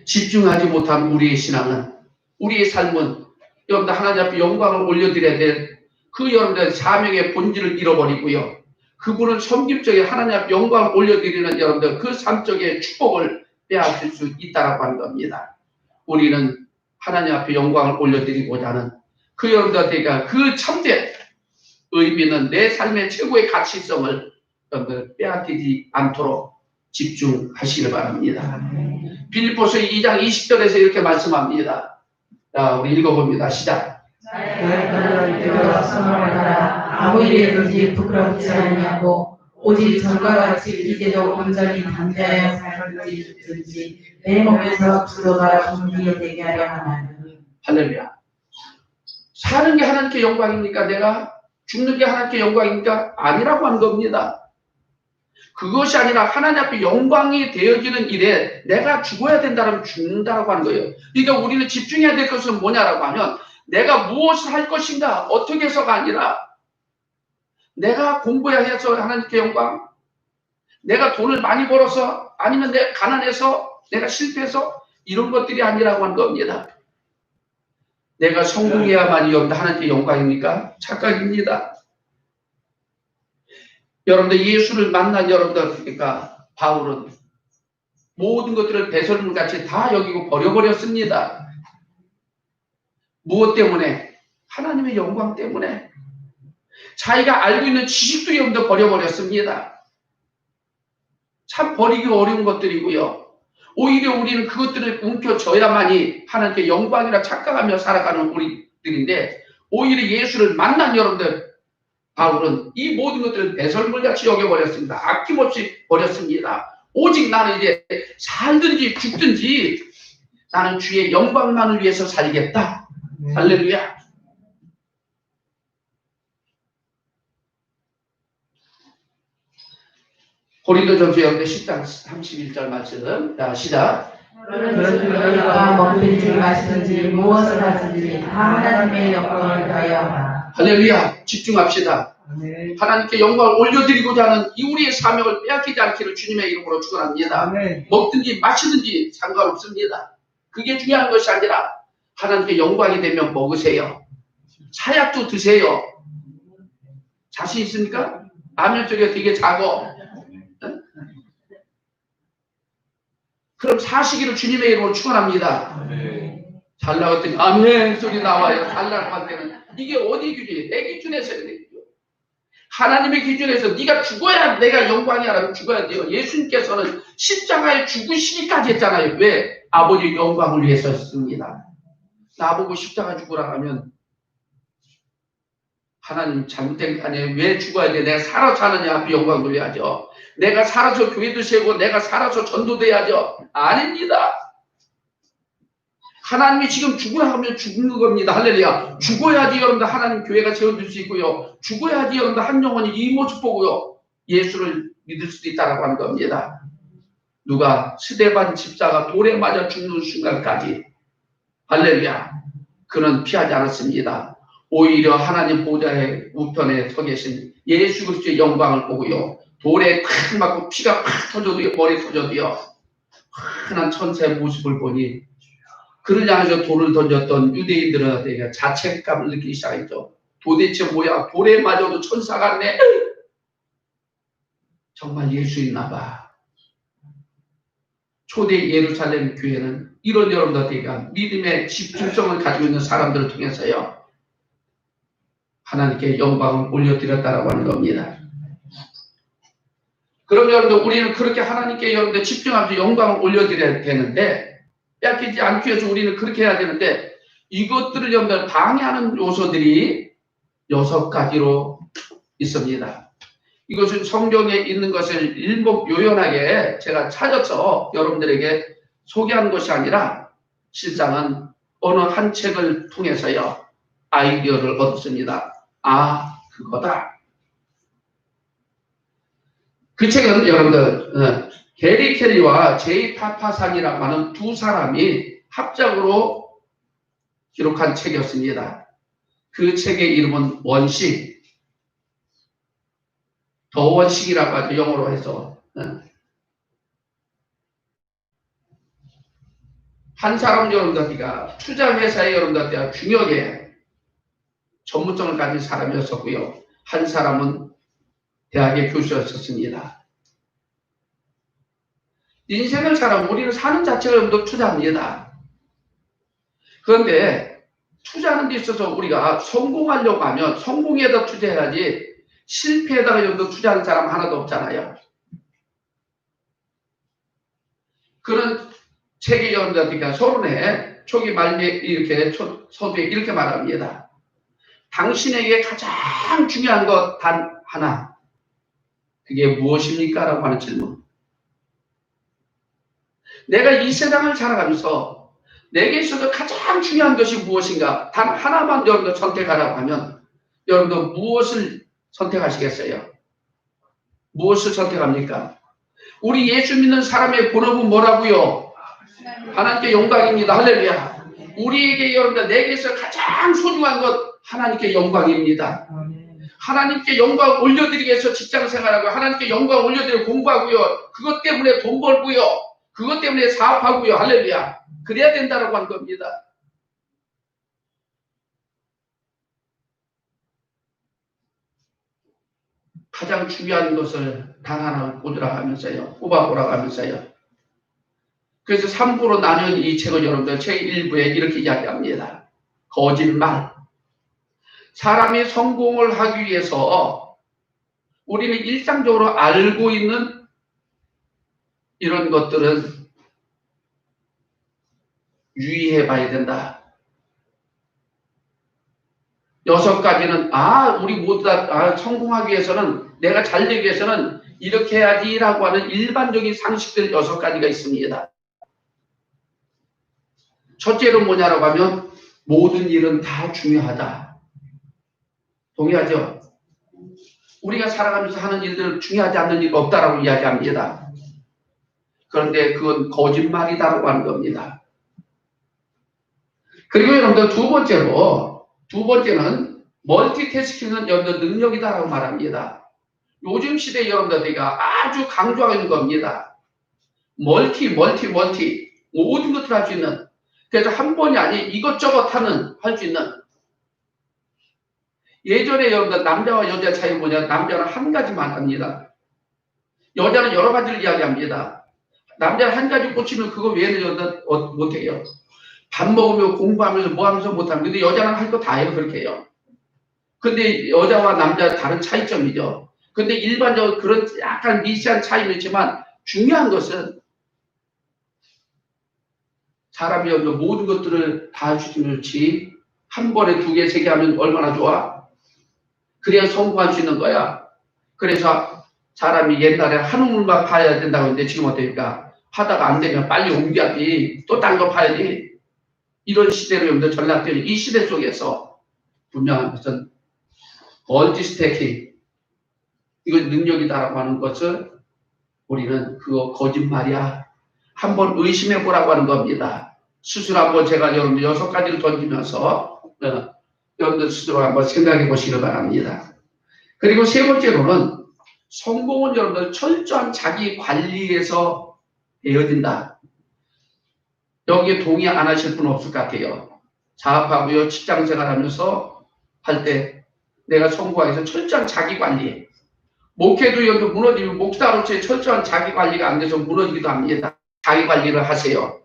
집중하지 못한 우리의 신앙은, 우리의 삶은 여러분들 하나님 앞에 영광을 올려드려야 될 그 여러분들의 사명의 본질을 잃어버리고요. 그분을 섬김적에 하나님 앞에 영광을 올려드리는 여러분들 그 삶적의 축복을 빼앗을 수 있다라고 하는 겁니다. 우리는 하나님 앞에 영광을 올려드리고자 하는 그 여러분들에게 그 참된 의미는 내 삶의 최고의 가치성을 여러분들 빼앗기지 않도록 집중하시길 바랍니다. 빌립보서 2장 20절에서 이렇게 말씀합니다. 자, 우리 읽어봅니다. 시작. 아무 일에든지 부끄럽지 아니하고 오직 전과 같이 이제도 온전히 담대하여 살든지 내 몸에서 주도가 존귀되게 하려 하나니. 할렐루야. 사는 게 하나님께 영광입니까? 내가 죽는 게 하나님께 영광입니까? 아니라고 하는 겁니다. 그것이 아니라 하나님 앞에 영광이 되어지는 일에 내가 죽어야 된다면 죽는다라고 하는 거예요. 그러니까 우리는 집중해야 될 것은 뭐냐라고 하면 내가 무엇을 할 것인가 어떻게 해서가 아니라 내가 공부해야 해서 하나님께 영광, 내가 돈을 많이 벌어서 아니면 내가 가난해서 내가 실패해서 이런 것들이 아니라고 하는 겁니다. 내가 성공해야만이 하나님께 영광입니까? 착각입니다. 여러분들 예수를 만난 여러분들 그러니까 바울은 모든 것들을 배설물같이 다 여기고 버려버렸습니다. 무엇 때문에? 하나님의 영광 때문에. 자기가 알고 있는 지식도 여러분들 버려버렸습니다. 참 버리기 어려운 것들이고요. 오히려 우리는 그것들을 움켜져야만이 하나님께 영광이라 착각하며 살아가는 우리들인데 오히려 예수를 만난 여러분들 바울은 이 모든 것들을 배설물같이 여겨버렸습니다. 아낌없이 버렸습니다. 오직 나는 이제 살든지 죽든지 나는 주의 영광만을 위해서 살겠다. 할렐루야. 고린도전서 10장 31절 말씀. 자, 시작. 너희가 먹든지 마시든지 무엇을 하든지 다 하나님의 영광을 위하여 하라. 할렐루야. 집중합시다. 하나님께 영광을 올려드리고자 하는 이 우리의 사명을 빼앗기지 않기를 주님의 이름으로 축원합니다. 먹든지 마시든지 상관없습니다. 그게 중요한 것이 아니라 하나님께 영광이 되면 먹으세요. 사약도 드세요. 자신 있습니까? 라면 쪽에 되게 작어. 그럼 사시기를 주님의 이름으로 축원합니다. 잘 나왔더니 아멘 소리 나와요. 잘 나갈 때는 이게 어디 기준이에요? 내 기준에서 해야 돼요. 하나님의 기준에서 네가 죽어야 내가 영광이야라고 죽어야 돼요. 예수님께서는 십자가에 죽으시기까지 했잖아요. 왜? 아버지의 영광을 위해서 했습니다. 나보고 십자가 죽으라 하면 하나님 잘못된 거 아니에요. 왜 죽어야 돼? 내가 살아서 하느냐 앞에 영광 돌려야죠. 내가 살아서 교회도 세우고 내가 살아서 전도도 해야죠. 아닙니다. 하나님이 지금 죽으라 하면 죽는 겁니다. 할렐루야. 죽어야지 여러분들 하나님 교회가 세워질 수 있고요. 죽어야지 여러분들 한 영혼이 이 모습 보고요. 예수를 믿을 수도 있다라고 하는 겁니다. 누가 스데반 집사가 돌에 맞아 죽는 순간까지 할렐루야. 그는 피하지 않았습니다. 오히려 하나님 보좌의 우편에 서 계신 예수 그리스도의 영광을 보고요. 돌에 탁 맞고 피가 팍 터져도요. 머리 터져도요. 흔한 천사의 모습을 보니 그를 향해서 돌을 던졌던 유대인들한테 자책감을 느끼기 시작했죠. 도대체 뭐야? 돌에 맞아도 천사 같네. 정말 예수 있나 봐. 초대 예루살렘 교회는 이런 여러분들에게 믿음의 집중성을 가지고 있는 사람들을 통해서요. 하나님께 영광을 올려드렸다라고 하는 겁니다. 그럼 여러분들 우리는 그렇게 하나님께 여러분들 집중하면서 영광을 올려드려야 되는데 뺏기지 않기 위해서 우리는 그렇게 해야 되는데 이것들을 여러분들 방해하는 요소들이 6가지로 있습니다. 이것은 성경에 있는 것을 일목요연하게 제가 찾아서 여러분들에게 소개하는 것이 아니라 실상은 어느 한 책을 통해서요. 아이디어를 얻었습니다. 아, 그거다. 그 책은 여러분들 게리 켈리와 제이 파파산이라고 하는 두 사람이 합작으로 기록한 책이었습니다. 그 책의 이름은 원식, 더 원식이라고 하죠. 영어로 해서. 한 사람 여러분들과 투자회사의 여러분들과 중역에 전문성을 가진 사람이었었고요. 한 사람은 대학의 교수였었습니다. 인생을 살아면 우리는 사는 자체가 여러분들 투자입니다. 그런데 투자하는 데 있어서 우리가 성공하려고 하면 성공에다 투자해야지 실패에다가 여러분들 투자하는 사람 하나도 없잖아요. 그런 책의 여러분들과 서론에 초기 말미에 이렇게 서두에 이렇게 말합니다. 당신에게 가장 중요한 것 단 하나. 그게 무엇입니까? 라고 하는 질문. 내가 이 세상을 살아가면서 내게 있어서 가장 중요한 것이 무엇인가? 단 하나만 여러분들 선택하라고 하면 여러분들 무엇을 선택하시겠어요? 무엇을 선택합니까? 우리 예수 믿는 사람의 본업은 뭐라고요? 하나님께 영광입니다. 할렐루야. 우리에게 여러분들 내게서 가장 소중한 것 하나님께 영광입니다. 하나님께 영광 올려드리기 위해서 직장 생활하고 하나님께 영광 올려드리고 공부하고요. 그것 때문에 돈 벌고요. 그것 때문에 사업하고요. 할렐루야. 그래야 된다라고 한 겁니다. 가장 중요한 것을 단 하나 꽂으라 하면서요. 꼽아보라 하면서요. 그래서 3부로 나눈 이 책을 여러분들 제1부에 이렇게 이야기합니다. 거짓말. 사람이 성공을 하기 위해서 우리는 일상적으로 알고 있는 이런 것들은 유의해 봐야 된다. 6가지는 우리 모두 다 성공하기 위해서는 내가 잘 되기 위해서는 이렇게 해야지라고 하는 일반적인 상식들 6가지가 있습니다. 첫째로 뭐냐라고 하면 모든 일은 다 중요하다. 동의하죠? 우리가 살아가면서 하는 일들 중요하지 않는 일 없다라고 이야기합니다. 그런데 그건 거짓말이다라고 하는 겁니다. 그리고 여러분들 두 번째는 멀티태스킹은 여러분들 능력이다라고 말합니다. 요즘 시대에 여러분들가 아주 강조하고 있는 겁니다. 멀티 모든 것들을 할 수 있는, 그래서 한 번이 아니 이것저것 할 수 있는. 예전에 여러분들 남자와 여자 차이 뭐냐? 남자는 한 가지만 합니다. 여자는 여러 가지를 이야기합니다. 남자는 한 가지 꽂히면 그거 외에는 여자는 못해요. 밥 먹으며 공부하면서 뭐 하면서 못하면. 근데 여자는 할 거 다 해요. 그렇게 해요. 근데 여자와 남자 다른 차이점이죠. 근데 일반적으로 그런 약간 미세한 차이는 있지만 중요한 것은 사람이 모든 것들을 다 주시면 좋지 한 번에 두 개, 세 개 하면 얼마나 좋아? 그래야 성공할 수 있는 거야. 그래서 사람이 옛날에 한 우물만 파야 된다고 했는데 지금 어떻습니까? 하다가 안 되면 빨리 옮겨야지. 또 딴 거 파야지. 이런 시대로 여러분들 전락되는 이 시대 속에서 분명한 것은 멀티스태킹 이건 능력이다라고 하는 것을 우리는 그거 거짓말이야. 한번 의심해 보라고 하는 겁니다. 스스로 한번 제가 여러분들 6가지를 던지면서 여러분들 스스로 한번 생각해 보시기 바랍니다. 그리고 세 번째로는 성공은 여러분들 철저한 자기 관리에서 되어진다. 여기에 동의 안 하실 분 없을 것 같아요. 사업하고요, 직장 생활하면서 할 때 내가 성공하기 위해서 철저한 자기 관리. 목회도 여러분 무너지면 목사로서의 철저한 자기 관리가 안 돼서 무너지기도 합니다. 자기 관리를 하세요.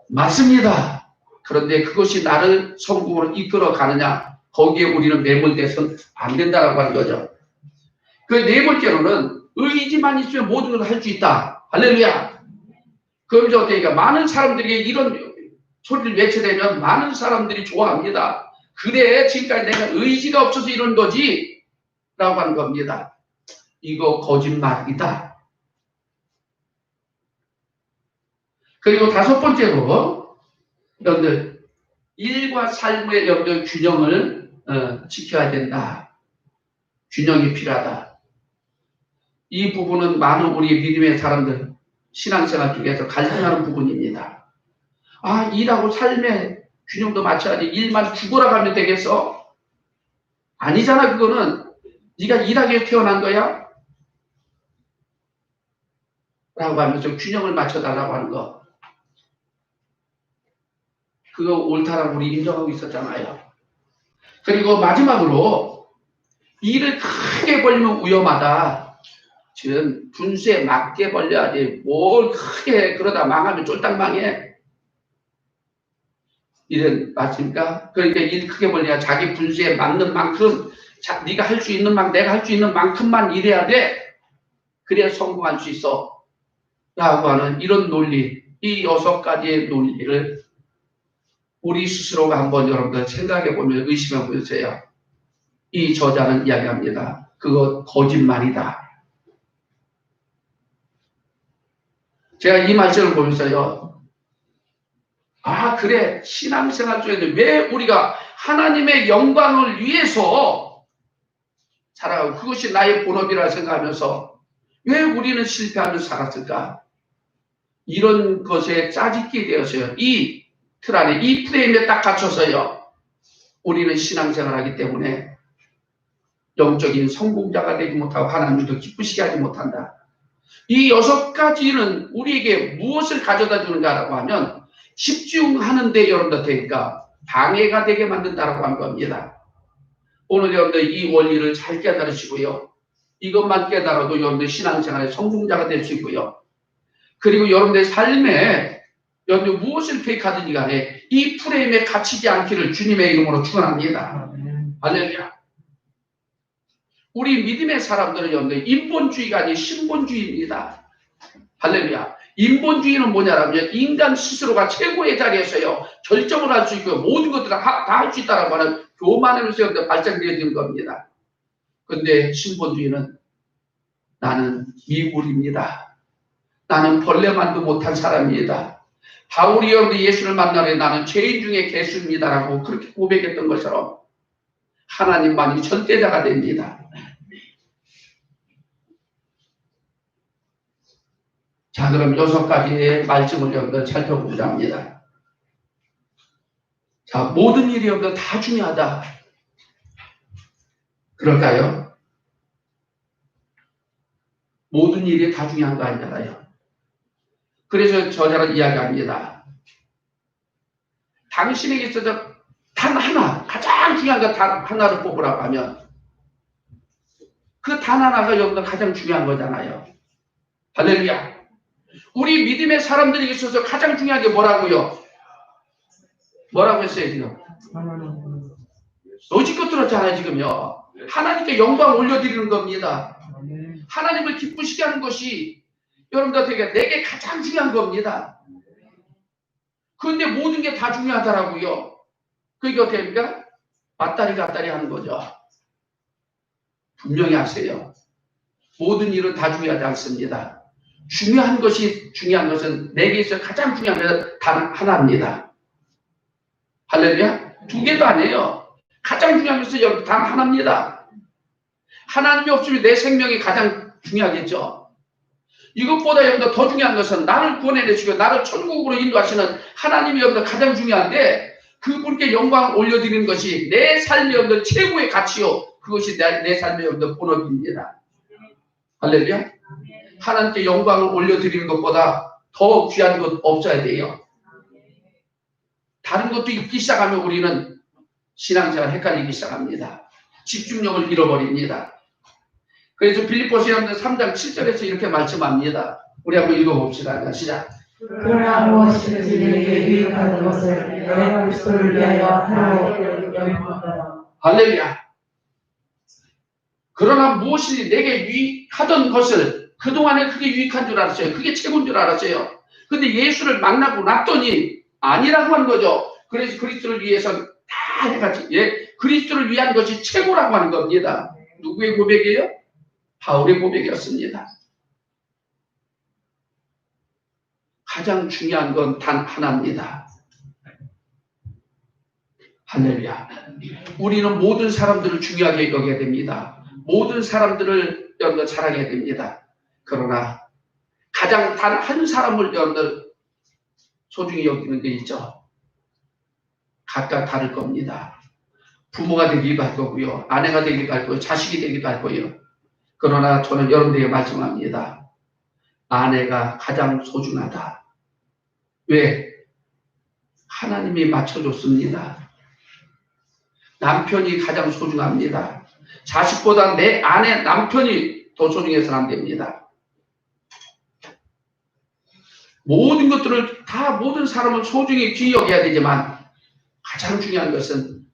맞습니다. 그런데 그것이 나를 성공으로 이끌어 가느냐? 거기에 우리는 매몰돼서는 안 된다라고 하는 거죠. 그 네 번째로는 의지만 있으면 모든 걸 할 수 있다. 할렐루야. 그러면서 어떻게 많은 사람들에게 이런 소리를 외쳐대면 많은 사람들이 좋아합니다. 그래 지금까지 내가 의지가 없어서 이런 거지 라고 하는 겁니다. 이거 거짓말이다. 그리고 다섯 번째로 여러분들 일과 삶의 여러분들 균형을 지켜야 된다. 균형이 필요하다. 이 부분은 많은 우리 믿음의 사람들 신앙생활 중에서 갈등하는 부분입니다. 아, 일하고 삶의 균형도 맞춰야지. 일만 죽어라 가면 되겠어? 아니잖아. 그거는 네가 일하기 위해 태어난 거야? 라고 하면서 균형을 맞춰달라고 하는 거. 그거 옳다라고 우리 인정하고 있었잖아요. 그리고 마지막으로 일을 크게 벌리면 위험하다. 지금 분수에 맞게 벌려야지. 뭘 크게 그러다 망하면 쫄딱 망해. 일은 맞습니까? 그러니까 일 크게 벌려야 자기 분수에 맞는 만큼 네가 할 수 있는 만큼 내가 할 수 있는 만큼만 일해야 돼. 그래야 성공할 수 있어. 라고 하는 이런 논리, 이 6가지의 논리를 우리 스스로가 한번 여러분들 생각해 보면 의심해 보세요. 이 저자는 이야기합니다. 그거 거짓말이다. 제가 이 말씀을 보면서요. 아, 그래. 신앙생활 중에는 왜 우리가 하나님의 영광을 위해서 살아가고 그것이 나의 본업이라 생각하면서 왜 우리는 실패하면서 살았을까? 이런 것에 짜집게 되었어요. 이 틀 안에, 이 프레임에 딱 갇혀서요. 우리는 신앙생활 하기 때문에 영적인 성공자가 되지 못하고 하나님도 기쁘시게 하지 못한다. 이 6가지는 우리에게 무엇을 가져다 주는가라고 하면 집중하는 데 여러분들 되니까 방해가 되게 만든다라고 한 겁니다. 오늘 여러분들 이 원리를 잘 깨달으시고요. 이것만 깨달아도 여러분들 신앙생활의 성공자가 될 수 있고요. 그리고 여러분들의 삶에 여러분들 무엇을 계획하든지 간에 이 프레임에 갇히지 않기를 주님의 이름으로 축원합니다. 할렐루야. 우리 믿음의 사람들은 여러분들 인본주의가 아닌 신본주의입니다. 할렐루야. 인본주의는 뭐냐라면 인간 스스로가 최고의 자리에서요 결정을 할 수 있고 모든 것들을 다 할 수 있다라고 하는 교만으로서 여러분들 발전되어지는 겁니다. 그런데 신본주의는 나는 미굴입니다. 나는 벌레만도 못한 사람입니다. 바울이 여러분들 예수를 만나래 나는 죄인 중에 개수입니다라고 그렇게 고백했던 것처럼 하나님만이 절대자가 됩니다. 자, 그럼 6가지의 말씀을 여러분들 살펴보자 합니다. 자, 모든 일이 여러분들 다 중요하다. 그럴까요? 모든 일이 다 중요한 거 아니잖아요. 그래서 저자는 이야기합니다. 당신에게 있어서 단 하나, 가장 중요한 거 단 하나를 뽑으라고 하면 그 단 하나가 여러분들 가장 중요한 거잖아요. 할렐루야. 우리 믿음의 사람들에게 있어서 가장 중요한 게 뭐라고요? 뭐라고 했어요, 지금? 여지껏 들었잖아요, 지금요. 하나님께 영광 올려드리는 겁니다. 하나님을 기쁘시게 하는 것이 여러분들에게 내게 가장 중요한 겁니다. 그런데 모든 게 다 중요하더라고요. 그게 어떻게 됩니까? 맞다리 갔다리 하는 거죠. 분명히 아세요. 모든 일은 다 중요하지 않습니다. 중요한 것은 내게 있어 가장 중요한 것은 단 하나입니다. 할렐루야? 두 개도 아니에요. 가장 중요한 것은 여러분 단 하나입니다. 하나님이 없으면 내 생명이 가장 중요하겠죠. 이것보다 여러분들 더 중요한 것은 나를 구원해내시고 나를 천국으로 인도하시는 하나님이 여러분들 가장 중요한데 그분께 영광을 올려드리는 것이 내 삶의 여러분들 최고의 가치요. 그것이 내 삶의 여러분들 본업입니다. 할렐루야. 하나님께 영광을 올려드리는 것보다 더 귀한 것 없어야 돼요. 다른 것도 있기 시작하면 우리는 신앙생활 헷갈리기 시작합니다. 집중력을 잃어버립니다. 그래서 빌립보서 3장 7절에서 이렇게 말씀합니다. 우리 한번 읽어봅시다. 시작. 그러나 무엇이든지 내게 유익하는 것을 내가 그리스도를 위하여 하라고 여기노라. 할렐루야. 그러나 무엇이 내게 유익하던 것을 그동안에 그게 유익한 줄 알았어요. 그게 최고인 줄 알았어요. 근데 예수를 만나고 났더니 아니라고 하는 거죠. 그래서 그리스도를 위해서 다 해가지고 그리스도를 위한 것이 최고라고 하는 겁니다. 누구의 고백이에요? 바울의 고백이었습니다. 가장 중요한 건 단 하나입니다. 할렐루야. 우리는 모든 사람들을 중요하게 여겨야 됩니다. 모든 사람들을 여러분들 사랑해야 됩니다. 그러나 가장 단 한 사람을 여러분들 소중히 여기는 게 있죠. 각각 다를 겁니다. 부모가 되기도 할 거고요. 아내가 되기도 할 거고요. 자식이 되기도 할 거예요. 그러나 저는 여러분들에게 말씀합니다. 아내가 가장 소중하다. 왜? 하나님이 맞춰줬습니다. 남편이 가장 소중합니다. 자식보다 내 아내, 남편이 더 소중해서는 안 됩니다. 모든 것들을 다 모든 사람을 소중히 귀히 여겨야 되지만 가장 중요한 것은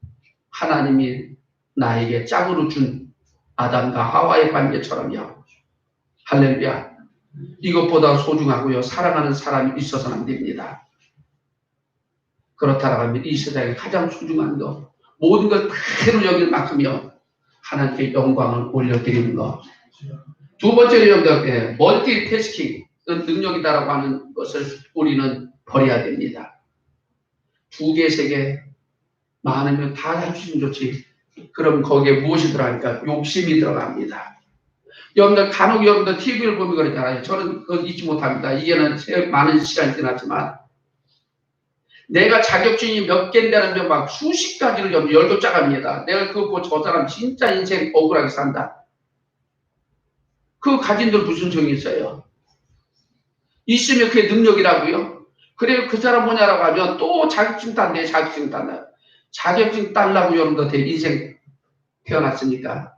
하나님이 나에게 짝으로 준 아담과 하와의 관계처럼요. 할렐루야. 이것보다 소중하고요. 사랑하는 사람이 있어서는 안 됩니다. 그렇다고 하면 이 세상에 가장 소중한 것, 모든 걸 그대로 여길 만큼요. 하나님께 영광을 올려드리는 것. 두 번째로 여러분들 멀티태스킹 능력이다라고 하는 것을 우리는 버려야 됩니다. 두 개, 세 개 많으면 다 할 수 있으면 좋지. 그럼 거기에 무엇이 들어가니까 욕심이 들어갑니다. 여러분들 간혹 여러분들 TV를 보면 그러잖아요. 저는 그걸 잊지 못합니다. 이게는 많은 시간이 지났지만 내가 자격증이 몇 개인다는 막 수십 가지를 열고 짜갑니다. 내가 그거 보고 저 사람 진짜 인생 억울하게 산다. 그 가진들 무슨 정이 있어요? 있으면 그게 능력이라고요. 그래 그 사람 뭐냐라고 하면 또 자격증 딴대, 자격증 딴다. 자격증 따려고 여러분들 인생 태어났으니까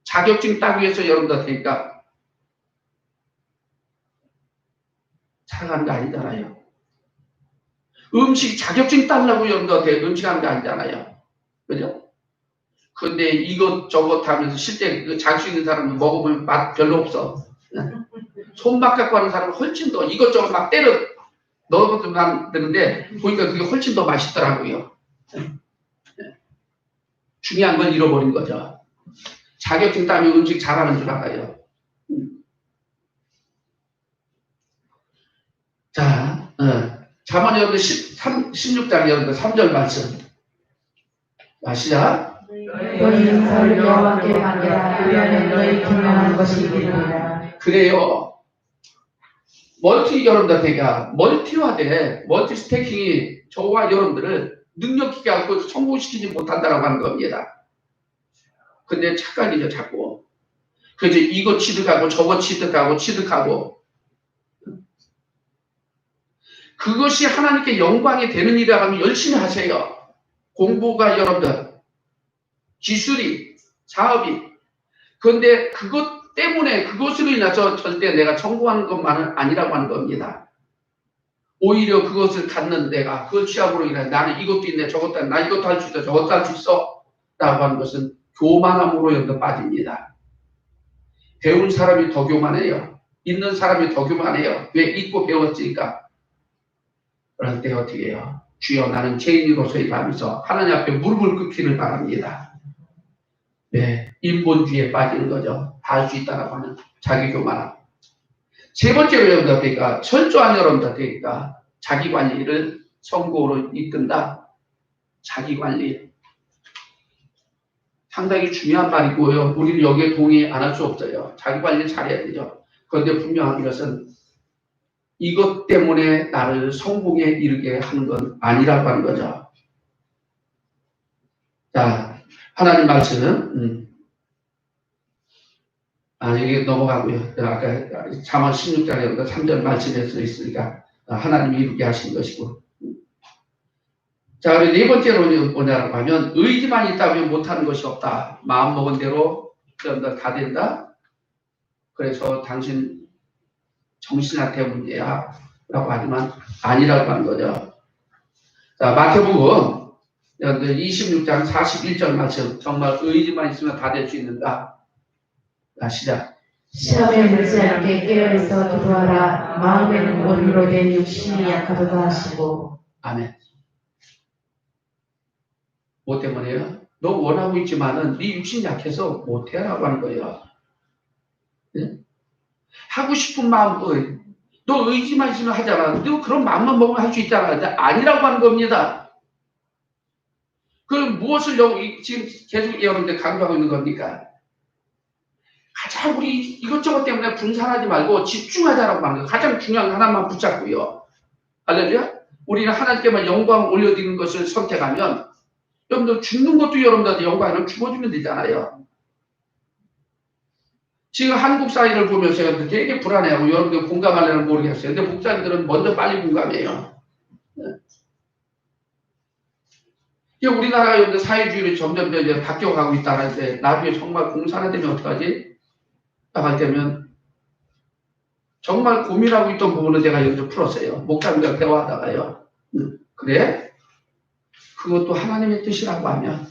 자격증 따기 위해서 여러분들 테니까 살아가는 게 아니잖아요. 음식 자격증 따려고 여러분들 음식하는 게 아니잖아요. 그죠? 근데 이것저것 하면서 실제 그 자격증 있는 사람은 먹어보면 맛 별로 없어. 손맛 갖고 하는 사람은 훨씬 더 이것저것 막 때려 넣어보면 되는데 보니까 그게 훨씬 더 맛있더라고요. 중요한 건 잃어버린 거죠. 자격증 따면 음식 잘하는 줄 알아요. 자, 잠언 여러분들 16장 여러분들 3절 말씀. 자, 시작. 너희 인사를 여호와께 맡기라. 그리하면 너희 분명한 것이 이르리라. 그래요. 여러분들 대가 멀티화돼 멀티스태킹이 저와 여러분들을 능력 있게 하고 성공시키지 못한다라고 하는 겁니다. 근데 착각이죠, 자꾸. 그래서 이거 취득하고 저거 취득하고 그것이 하나님께 영광이 되는 일이라고 하면 열심히 하세요. 공부가 여러분들 기술이 사업이 그런데 그것 때문에 그것으로 인해서 절대 내가 성공하는 것만은 아니라고 하는 겁니다. 오히려 그것을 갖는 내가 그걸 취합으로 인해 나는 이것도 있네 저것도 있네 나 이것도 할 수 있어 저것도 할 수 있어 하는 것은 교만함으로 여러분들 빠집니다. 배운 사람이 더 교만해요. 있는 사람이 더 교만해요. 왜? 잊고 배웠으니까. 그럴 때 어떻게 해요? 주여 나는 죄인으로서의 감에서 하나님 앞에 무릎을 꿇기를 바랍니다. 네, 인본주의에 빠지는 거죠. 다 할 수 있다라고 하는 자기 교만함. 세 번째로 여러분들 그러니까 철저한 여러분들 그러니까 자기 관리를 성공으로 이끈다. 자기 관리. 상당히 중요한 말이고요. 우리는 여기에 동의 안 할 수 없어요. 자기 관리 잘해야 되죠. 그런데 분명한 것은 이것 때문에 나를 성공에 이르게 하는 건 아니라고 하는 거죠. 자, 하나님 말씀, 여기 넘어가고요. 아까 잠언 16장에 3절 말씀에 써 있으니까 하나님이 이루게 하신 것이고. 자, 그리고 네 번째로는 뭐냐고 하면 의지만 있다면 못하는 것이 없다. 마음 먹은 대로 다 된다. 그래서 당신 정신한테 문제야 라고 하지만 아니라고 하는 거죠. 자, 마태복음 26장 41절 말씀. 정말 의지만 있으면 다 될 수 있는가? 시작. 시험에 들지 않게 깨어있어 기도하라. 마음에는 원으로 된 육신이 약하도다 하시고. 아멘. 뭐 때문에요? 너 원하고 있지만은 네 육신이 약해서 못해라고 하는 거예요. 네? 하고 싶은 마음, 너 의지만 있으면 하잖아. 너 그런 마음만 먹으면 할 수 있잖아. 아니라고 하는 겁니다. 그럼 무엇을 지금 계속 여러분들 강조하고 있는 겁니까? 가장 우리 이것저것 때문에 분산하지 말고 집중하자라고 하는 거예요. 가장 중요한 하나만 붙잡고요. 할렐루야? 우리는 하나님께만 영광 올려드리는 것을 선택하면 여러분들 죽는 것도 여러분들한테 영광을 주어주면 되잖아요. 지금 한국 사회를 보면서 여러분들 되게 불안해하고 여러분들 공감하려는 모르겠어요. 근데 목사님들은 먼저 빨리 공감해요. 우리나라가 여러분들 사회주의를 점점 이제 바뀌어가고 있다는데 나중에 정말 공산화되면 어떡하지? 나갈 때면 정말 고민하고 있던 부분을 제가 여기서 풀었어요. 목사님과 대화하다가요. 그래? 그것도 하나님의 뜻이라고 하면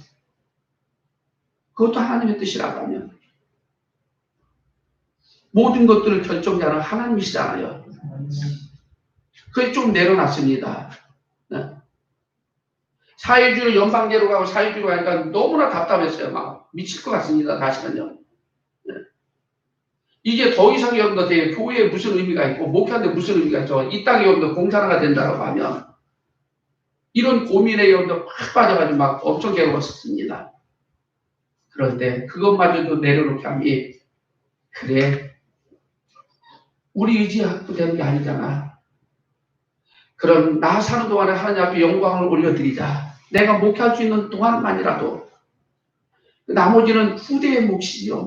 모든 것들을 결정자는 하나님이시잖아요. 그게 좀 내려놨습니다. 네. 사회주의로 연방제로 가고 사회주의로 가니까 너무나 답답했어요. 막 미칠 것 같습니다. 다시는요. 네. 이게 더 이상 여러분들 교회에 무슨 의미가 있고 목회하는데 무슨 의미가 있죠. 이 땅이 여러분들 공산화가 된다고 하면 이런 고민에 여러분들 확 빠져가지고 막 엄청 괴로웠습니다. 그런데 그것마저도 내려놓게 하니 그래 우리 의지하고 되는 게 아니잖아. 그럼 나 사는 동안에 하나님 앞에 영광을 올려드리자. 내가 목회할 수 있는 동안만이라도 나머지는 후대의 몫이요.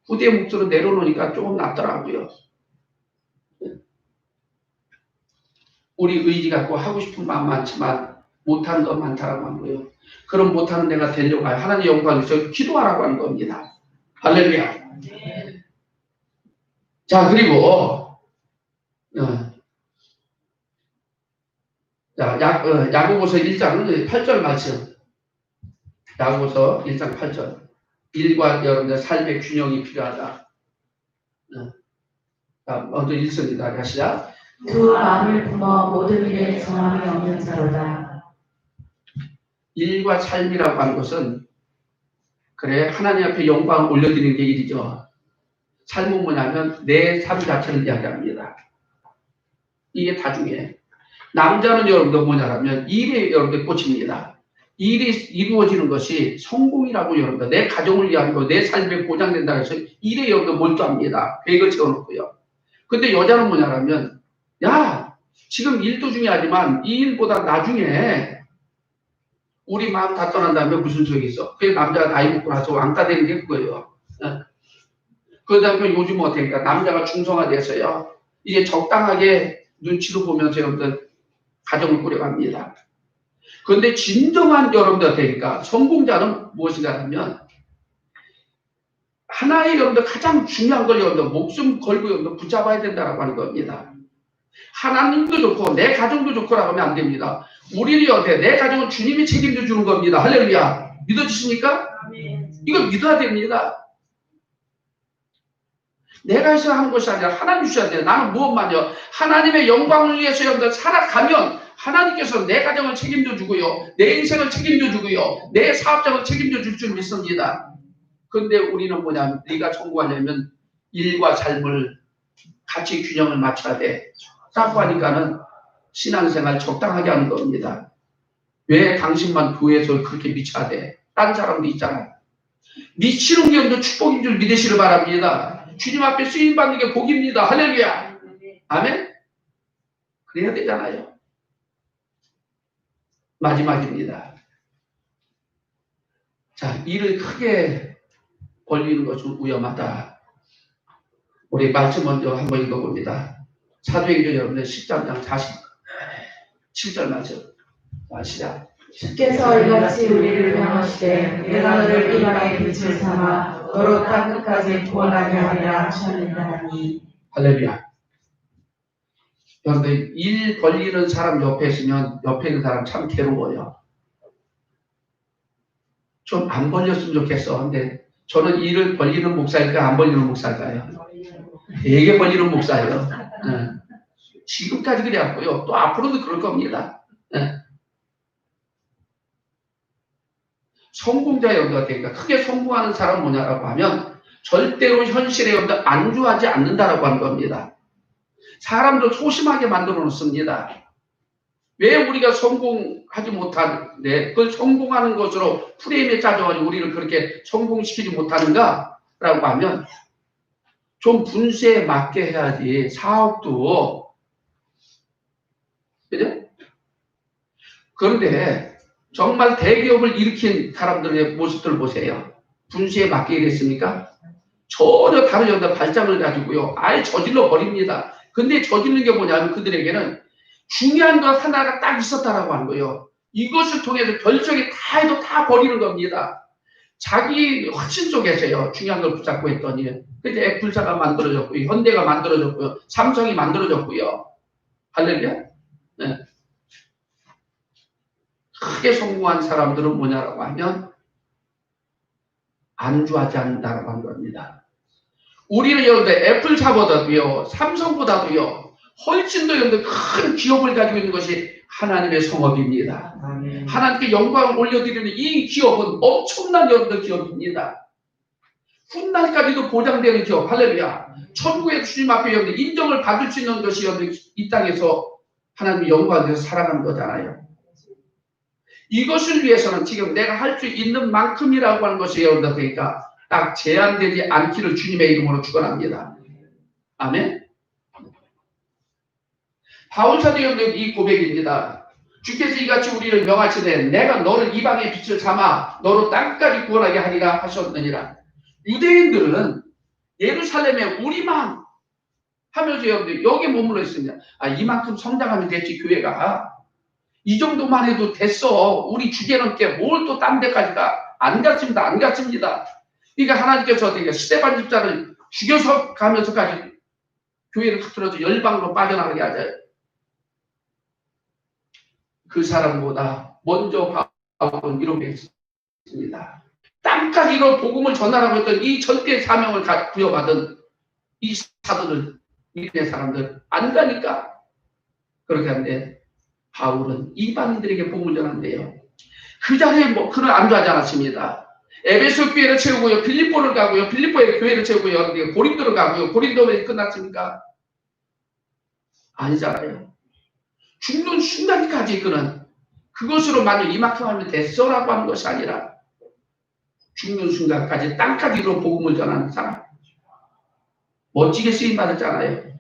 후대의 몫으로 내려놓으니까 조금 낫더라고요. 우리 의지 갖고 하고 싶은 마음 많지만 못하는 건 많다라고 하는 거예요. 그럼 못하는 내가 되려고 해요. 하나님 영광을 위해서 기도하라고 하는 겁니다. 할렐루야. 자, 그리고 야고보서 1장 8절 말씀. 야고보서 1장 8절. 일과 여러분들 삶의 균형이 필요하다. 자, 먼저 읽습니다. 가시자. 두 마음을 품어 모든 일에 정함이 없는 자로다. 일과 삶이라고 하는 것은 그래 하나님 앞에 영광을 올려드리는 게 일이죠. 삶은 뭐냐면 내 삶 자체를 이야기합니다. 이게 다 중요해. 남자는 여러분들 뭐냐면 일에 여러분들 꽂힙니다. 일이 이루어지는 것이 성공이라고 여러분들 내 가정을 위하고 내 삶에 보장된다 해서 일에 여러분들 몰두합니다. 계획을 세워놓고요. 근데 여자는 뭐냐면 야 지금 일도 중요하지만 이 일보다 나중에 우리 마음 다 떠난 다음에 무슨 소용이 있어. 그게 남자가 나이 먹고 나서 왕따 되는 게 그거예요. 그러다 보면 요즘 어떻게니까 남자가 중성화돼서요. 이게 적당하게 눈치로 보면서 여러분들 가정을 꾸려갑니다. 그런데 진정한 여러분들 어떻게니까 성공자는 무엇인가 하면 하나의 여러분들 가장 중요한 걸 여러분들 목숨 걸고 여러분들 붙잡아야 된다라고 하는 겁니다. 하나님도 좋고 내 가정도 좋고라고 하면 안 됩니다. 우리는 어때? 내 가정은 주님이 책임져 주는 겁니다. 할렐루야. 믿어주십니까? 이거 믿어야 됩니다. 내가 해서 하는 것이 아니라 하나님 주셔야 돼요. 나는 무엇만요? 하나님의 영광을 위해서 여러분들 살아가면 하나님께서 내 가정을 책임져 주고요. 내 인생을 책임져 주고요. 내 사업장을 책임져 줄 줄 믿습니다. 그런데 우리는 뭐냐면 네가 성공하려면 일과 삶을 같이 균형을 맞춰야 돼. 자꾸 하니까는 신앙생활 적당하게 하는 겁니다. 왜 당신만 교회에서 그렇게 미쳐야 돼? 딴 사람도 있잖아. 미치는 게 없는 축복인 줄 믿으시길 바랍니다. 주님 앞에 쓰임받는 게 복입니다. 할렐루야. 아멘? 그래야 되잖아요. 마지막입니다. 자, 일을 크게 벌리는 것은 위험하다. 우리 말씀 먼저 한번 읽어봅니다. 사도행전 여러분들 13장 47절 말씀. 시작. 주께서 이같이 우리를 명하시되 내가 너를 이방의 빛을 삼아 너로 땅 끝까지 구원하게 하리라 하셨느니라. 할렐루야. 그런데 일 벌리는 사람 옆에 있으면 옆에 있는 사람 참 괴로워요. 좀 안 벌렸으면 좋겠어. 근데 저는 일을 벌리는 목사일까 안 벌리는 목사일까요? 되게 벌리는 목사예요. 네. 지금까지 그래왔고요. 또 앞으로도 그럴 겁니다. 네. 성공자 여러분들 되니까 크게 성공하는 사람은 뭐냐라고 하면 절대로 현실에 여러분들 안주하지 않는다라고 하는 겁니다. 사람도 소심하게 만들어 놓습니다. 왜 우리가 성공하지 못하는데 그걸 성공하는 것으로 프레임에 짜져가지고 우리를 그렇게 성공시키지 못하는가라고 하면 좀 분수에 맞게 해야지 사업도. 그죠? 그런데 정말 대기업을 일으킨 사람들의 모습들 보세요. 분수에 맞게 일했습니까? 전혀 다른 여자 발장을 가지고요. 아예 저질러 버립니다. 근데 저지르는 게 뭐냐면 그들에게는 중요한 것 하나가 딱 있었다라고 하는 거예요. 이것을 통해서 결정이 다 해도 다 버리는 겁니다. 자기 확신 속에서요. 중요한 걸 붙잡고 했더니 그때 애플사가 만들어졌고요. 현대가 만들어졌고요. 삼성이 만들어졌고요. 할렐루야? 네. 크게 성공한 사람들은 뭐냐라고 하면 안주하지 않는다라고 하는 겁니다. 우리는 여러분들 애플사보다도요. 삼성보다도요. 훨씬 더 여러분들 큰 기업을 가지고 있는 것이 하나님의 성업입니다. 하나님께 영광을 올려드리는 이 기업은 엄청난 여러분들 기업입니다. 훗날까지도 보장되는 기업. 할렐루야. 천국의 주님 앞에 여러분들 인정을 받을 수 있는 것이 여러분들 이 땅에서 하나님의 영광을 위해서 살아가는 거잖아요. 이것을 위해서는 지금 내가 할 수 있는 만큼이라고 하는 것이 여러분들 그러니까 딱 제한되지 않기를 주님의 이름으로 축원합니다. 아멘. 바울사도 여러분들 이 고백입니다. 주께서 이같이 우리를 명하시되 내가 너를 이방의 빛을 삼아 너로 땅까지 구원하게 하리라 하셨느니라. 유대인들은 예루살렘에 우리만 하면서 여러분들 여기에 머물러 있습니다. 이만큼 성장하면 됐지 교회가. 이 정도만 해도 됐어. 우리 주제넘게 뭘 또 딴 데까지 가. 안 갔습니다. 안 갔습니다. 그러니까 하나님께서 스데반 집사를 죽여서 가면서까지 교회를 흐트러져 열방으로 빠져나가게 하자. 그 사람보다 먼저 바울은 이런 게 있습니다. 땅까지로 복음을 전하라고 했던 이 절대 사명을 부여받은 이 사도들, 믿음의 사람들 안 가니까 그렇게 하는데 바울은 이방인들에게 복음을 전하는데요. 그 자리에 그는 안주하지 않았습니다. 에베소 교회를 채우고요. 빌립보를 가고요. 빌립보의 교회를 채우고요. 고린도를 가고요. 고린도에 끝났습니까? 아니잖아요. 죽는 순간까지 그는 그것으로 만약 이만큼 하면 됐어라고 하는 것이 아니라 죽는 순간까지 땅까지로 복음을 전하는 사람. 멋지게 쓰임받았잖아요.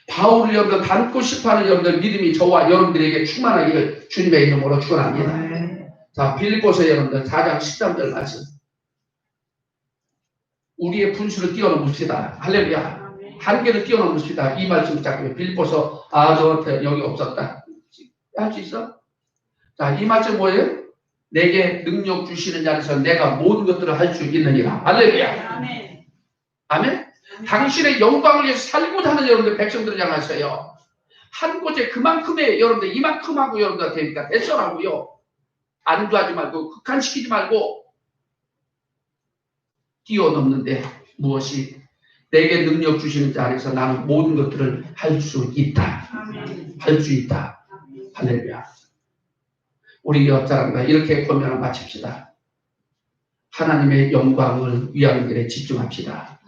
바울을 여러분들 닮고 싶어하는 여러분들 믿음이 저와 여러분들에게 충만하기를 주님의 이름으로 축원합니다. 자, 빌립보서 여러분들 4장 13절 말씀. 우리의 분수를 뛰어넘읍시다. 할렐루야. 한계를 뛰어넘읍시다. 이 말씀 잡고요. 빌립보서 저한테 여기 없었다. 할 수 있어? 자, 이 말씀 뭐예요? 내게 능력 주시는 자에서 내가 모든 것들을 할 수 있느니라. 할렐루야. 아멘. 아멘. 당신의 영광을 위해서 살고자 하는 여러분들 백성들을 향하세요. 한 곳에 그만큼의 여러분들 이만큼 하고 여러분들 되니까 됐어라고요. 안주하지 말고 극한시키지 말고 뛰어넘는데 무엇이 내게 능력 주시는 자 안에서 나는 모든 것들을 할 수 있다. 할 수 있다. 할렐루야. 우리 옆사람과 이렇게 권면을 마칩시다. 하나님의 영광을 위하는 일에 집중합시다.